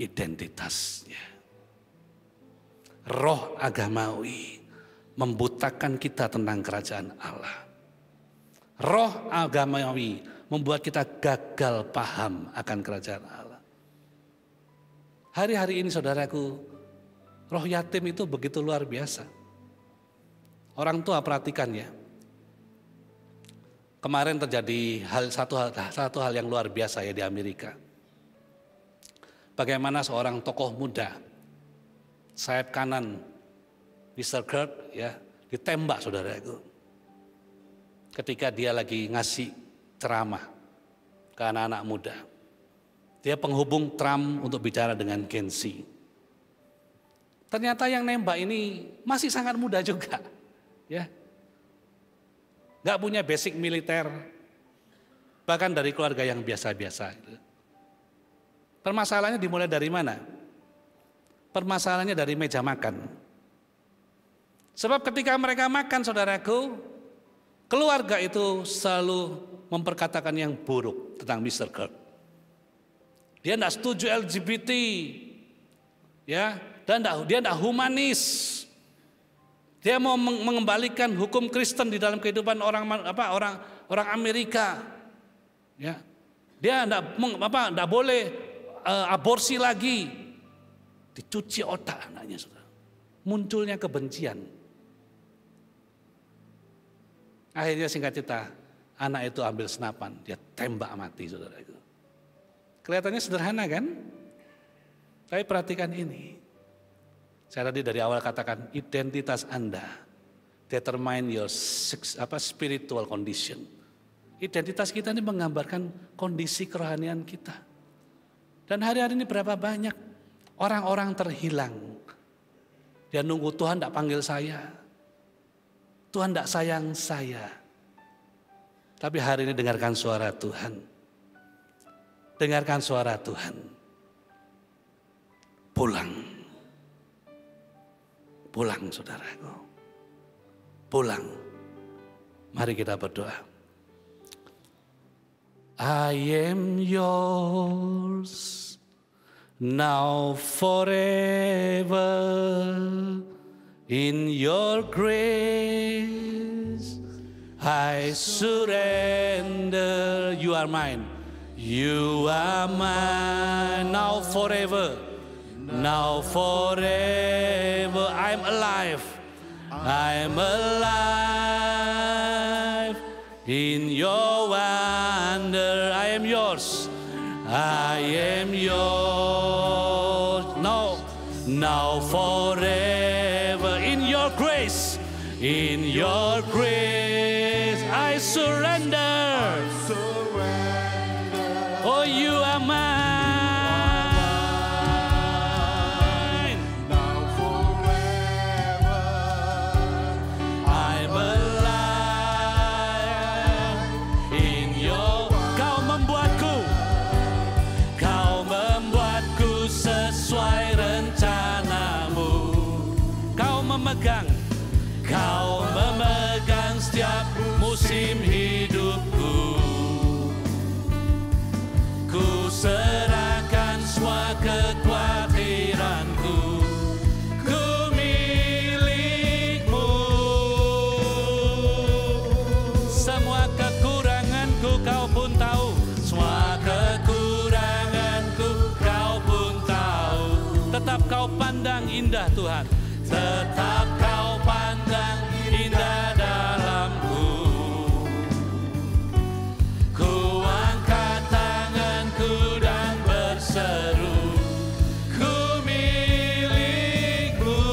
identitasnya. Roh agamawi membutakan kita tentang kerajaan Allah. Roh agamawi membuat kita gagal paham akan kerajaan Allah. Hari-hari ini, saudaraku, roh yatim itu begitu luar biasa. Orang tua perhatikan ya. Kemarin terjadi satu hal yang luar biasa ya di Amerika. Bagaimana seorang tokoh muda, sayap kanan Mr. Kurt ya, ditembak, saudaraku. Ketika dia lagi ngasih ceramah ke anak-anak muda. Dia penghubung Trump untuk bicara dengan Gen Z. Ternyata yang nembak ini masih sangat muda juga. Ya. Gak punya basic militer. Bahkan dari keluarga yang biasa-biasa. Permasalahannya dimulai dari mana? Permasalahannya dari meja makan. Sebab ketika mereka makan, saudaraku, keluarga itu selalu memperkatakan yang buruk tentang Mr. Kirk. Dia tidak setuju LGBT, ya, dan dia tidak humanis. Dia mau mengembalikan hukum Kristen di dalam kehidupan orang Amerika. Ya, dia tidak boleh aborsi lagi. Dicuci otak anaknya, saudara. munculnya kebencian. Akhirnya singkat cerita, anak itu ambil senapan, dia tembak mati, saudara itu. Kelihatannya sederhana kan? Tapi perhatikan ini. Saya tadi dari awal katakan identitas Anda determine your spiritual condition. Identitas kita ini menggambarkan kondisi kerohanian kita. Dan hari-hari ini berapa banyak orang-orang terhilang. Dia nunggu Tuhan tidak panggil saya. Tuhan tidak sayang saya. Tapi hari ini dengarkan suara Tuhan. Dengarkan suara Tuhan. Pulang. Pulang saudaraku. Pulang. Mari kita berdoa. I am yours now forever. In your grace I surrender. You are mine. You are mine now forever. Now forever I'm alive. I'm alive. In your wonder I am yours. I am yours. Now forever. In your grace. In your grace I surrender. Oh, you are mine. Now forever. I'm alive. In your. Kau membuatku sesuai rencanamu. Kau memegang setiap musim hidupku. Ku serahkan semua kekhawatiranku. Ku milikmu. Semua kekuranganku kau pun tahu. Semua kekuranganku kau pun tahu. Tetap kau pandang indah Tuhan. Tetap kau pandang indah dalamku. Ku angkat tanganku dan berseru. Ku milikmu.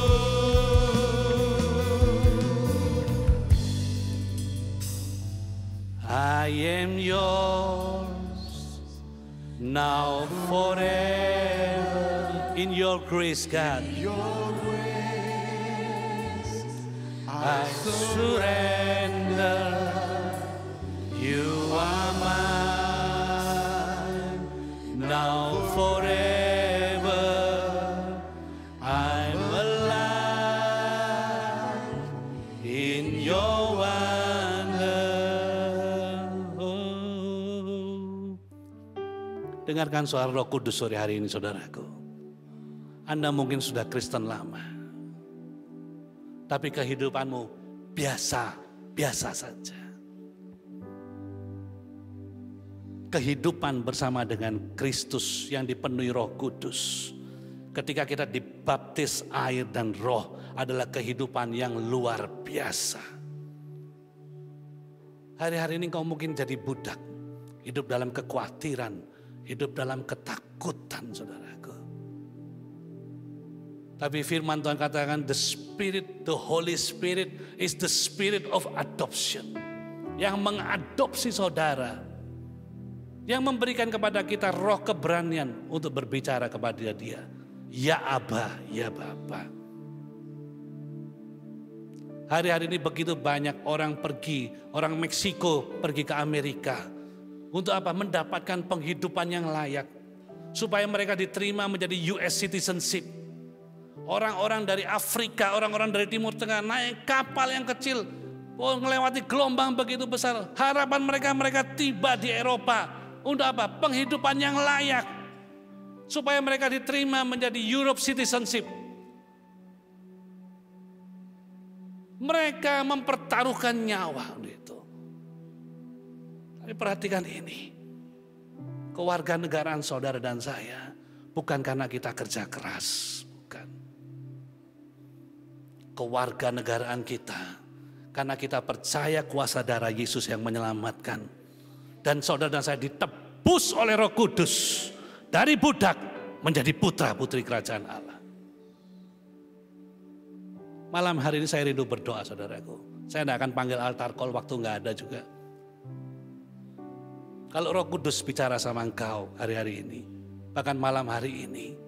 I am yours now forever. In your grace, God. I surrender. You are mine now forever. I'm alive in your wonder. Oh. Dengarkan suara Roh Kudus sore hari ini, saudaraku. Anda mungkin sudah Kristen lama. Tapi kehidupanmu biasa saja. Kehidupan bersama dengan Kristus yang dipenuhi Roh Kudus. Ketika kita dibaptis air dan roh adalah kehidupan yang luar biasa. Hari-hari ini kau mungkin jadi budak. Hidup dalam kekhawatiran, hidup dalam ketakutan, saudaraku. Tapi firman Tuhan katakan the Holy Spirit is the spirit of adoption. Yang mengadopsi saudara. Yang memberikan kepada kita roh keberanian untuk berbicara kepada dia. Ya Aba, ya Bapa. Hari-hari ini begitu banyak orang Meksiko pergi ke Amerika. Untuk apa? Mendapatkan penghidupan yang layak. Supaya mereka diterima menjadi US citizenship. Orang-orang dari Afrika, orang-orang dari Timur Tengah naik kapal yang kecil, melewati gelombang begitu besar. Harapan mereka tiba di Eropa. Untuk apa? Penghidupan yang layak. Supaya mereka diterima menjadi Europe citizenship. Mereka mempertaruhkan nyawa. Gitu. Tapi perhatikan ini. Kewarganegaraan saudara dan saya bukan karena kita kerja keras. kewarganegaraan kita. Karena kita percaya kuasa darah Yesus yang menyelamatkan. Dan saudara dan saya ditebus oleh Roh Kudus dari budak menjadi putra putri kerajaan Allah. Malam hari ini saya rindu berdoa, saudaraku. Saya tidak akan panggil altar call, waktu nggak ada juga. Kalau Roh Kudus bicara sama engkau hari-hari ini, bahkan malam hari ini,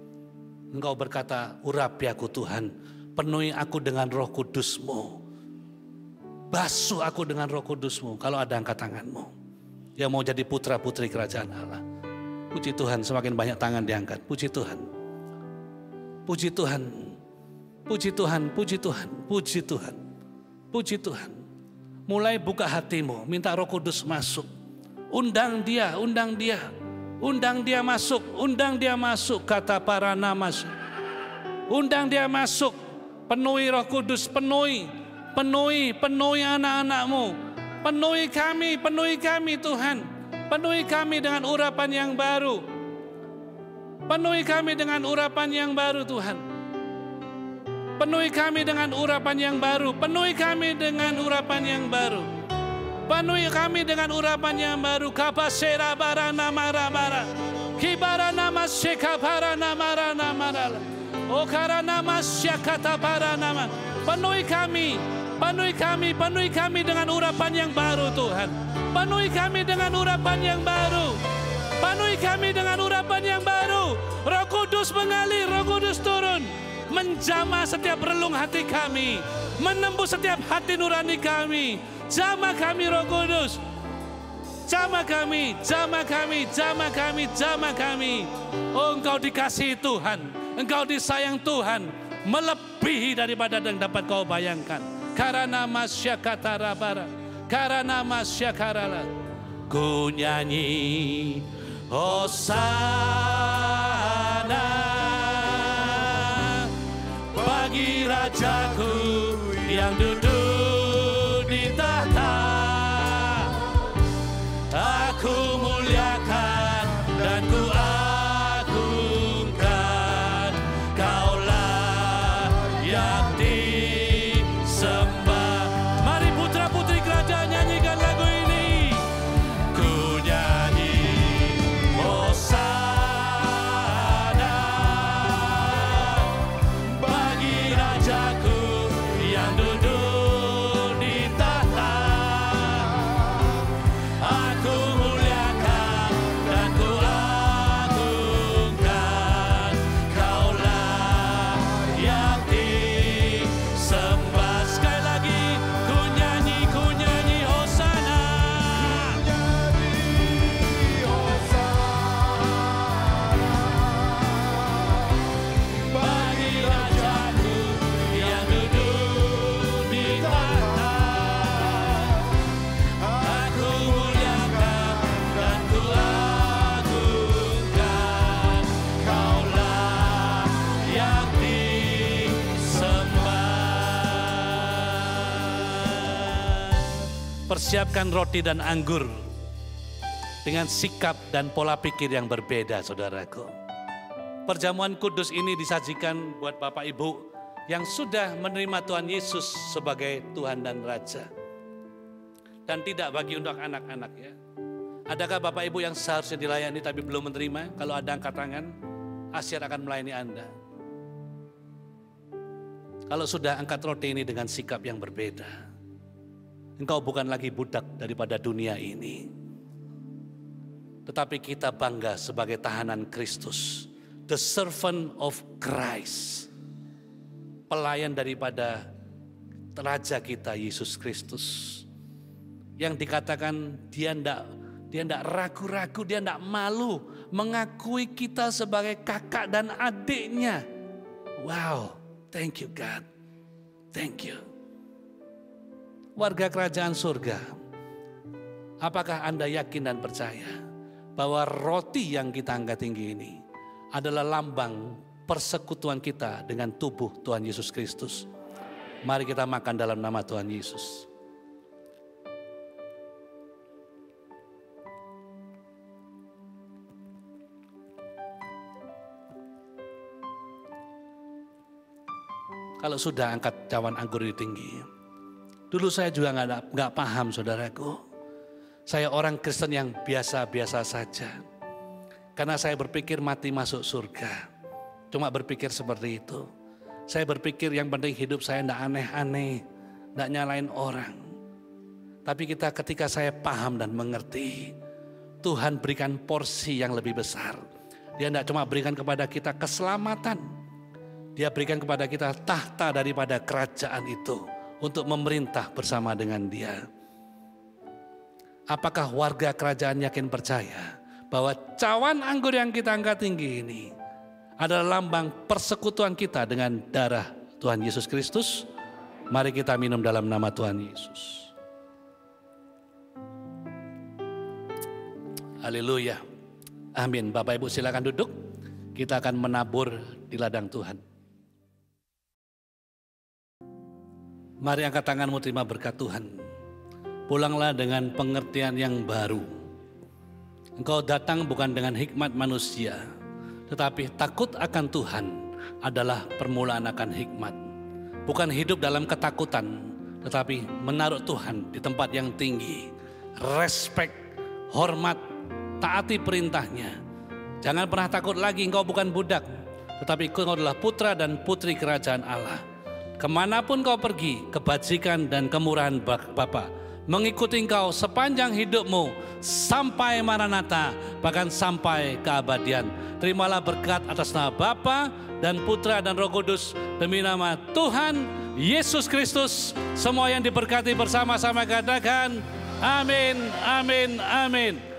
engkau berkata, urapi aku Tuhan, penuhi aku dengan Roh Kudus-Mu. Basuh aku dengan Roh Kudus-Mu. Kalau ada angkat tanganmu yang mau jadi putra putri kerajaan Allah. Puji Tuhan, semakin banyak tangan diangkat. Puji Tuhan. Puji Tuhan. Puji Tuhan, puji Tuhan, puji Tuhan. Puji Tuhan. Mulai buka hatimu, minta Roh Kudus masuk. Undang dia, undang dia. Undang dia masuk, undang dia masuk, kata para namas. Undang dia masuk. Penuhi Roh Kudus, penuhi. Penuhi anak-anakmu. Penuhi kami Tuhan. Penuhi kami dengan urapan yang baru. Penuhi kami dengan urapan yang baru Tuhan. Penuhi kami dengan urapan yang baru. Penuhi kami dengan urapan yang baru. Penuhi kami dengan urapan yang baru. Kapasera barana marabara. Kibara nama seka barana marana marala. Okara nama syakata para nama. Penuhi kami. Penuhi kami, penuhi kami dengan urapan yang baru Tuhan. Penuhi kami dengan urapan yang baru. Penuhi kami dengan urapan yang baru. Roh Kudus mengalir, Roh Kudus turun. Menjamah setiap relung hati kami. Menembus setiap hati nurani kami. Jamah kami Roh Kudus. Jamah kami, jamah kami, jamah kami, jamah kami. Oh, engkau dikasihi Tuhan. Engkau disayang Tuhan. Melebihi daripada yang dapat kau bayangkan. Karena masyakatara bara, karena masyakarala, ku nyanyi Hosana bagi Rajaku yang duduk di tahta. Aku muliakan dan ku agungkan, Kaulah yang disembah. Mari putra putri kerajaan nyanyikan lagu ini. Ku nyanyi Hosana bagi Rajaku yang duduk di tahta. Aku muliakan dan ku agungkan, Kaulah yang disembah. Sekali lagi, ku nyanyi Hosana. Bagi Rajaku yang duduk di tahta. Aku muliakan dan ku agungkan, Kaulah yang disembah. Persiapkan roti dan anggur dengan sikap dan pola pikir yang berbeda, saudaraku. Perjamuan kudus ini disajikan buat Bapak Ibu yang sudah menerima Tuhan Yesus sebagai Tuhan dan Raja. Dan tidak bagi untuk anak-anak ya. Adakah Bapak Ibu yang seharusnya dilayani tapi belum menerima? Kalau ada angkat tangan, Asyir akan melayani Anda. Kalau sudah angkat roti ini dengan sikap yang berbeda, engkau bukan lagi budak daripada dunia ini. Tetapi kita bangga sebagai tahanan Kristus. The servant of Christ. Pelayan daripada Raja kita Yesus Kristus. Yang dikatakan dia tidak ragu-ragu, dia tidak malu mengakui kita sebagai kakak dan adiknya. Wow, thank you God. Thank you. Warga kerajaan surga, apakah Anda yakin dan percaya bahwa roti yang kita angkat tinggi ini adalah lambang persekutuan kita dengan tubuh Tuhan Yesus Kristus? Mari kita makan dalam nama Tuhan Yesus. kalau sudah angkat cawan anggur ini tinggi. Dulu saya juga nggak paham, saudaraku. Saya orang Kristen yang biasa-biasa saja. Karena saya berpikir mati masuk surga. Cuma berpikir seperti itu. Saya berpikir yang penting hidup saya tidak aneh-aneh, tidak nyalain orang. Tapi ketika saya paham dan mengerti, Tuhan berikan porsi yang lebih besar. Dia tidak cuma berikan kepada kita keselamatan, Dia berikan kepada kita tahta daripada kerajaan itu untuk memerintah bersama dengan Dia. Apakah warga kerajaan yakin percaya bahwa cawan anggur yang kita angkat tinggi ini adalah lambang persekutuan kita dengan darah Tuhan Yesus Kristus? Mari kita minum dalam nama Tuhan Yesus. Haleluya. Amin. Bapak Ibu silakan duduk. Kita akan menabur di ladang Tuhan. Mari angkat tanganmu terima berkat Tuhan. Pulanglah dengan pengertian yang baru. Engkau datang bukan dengan hikmat manusia, tetapi takut akan Tuhan adalah permulaan akan hikmat. Bukan hidup dalam ketakutan, tetapi menaruh Tuhan di tempat yang tinggi. Respect, hormat, taati perintahnya. Jangan pernah takut lagi, engkau bukan budak, tetapi engkau adalah putra dan putri kerajaan Allah. Kemanapun kau pergi, kebajikan dan kemurahan Bapa mengikuti engkau sepanjang hidupmu sampai Maranatha, bahkan sampai keabadian. Terimalah berkat atas nama Bapa dan Putra dan Roh Kudus demi nama Tuhan Yesus Kristus. Semua yang diberkati bersama-sama katakan amin, amin, amin.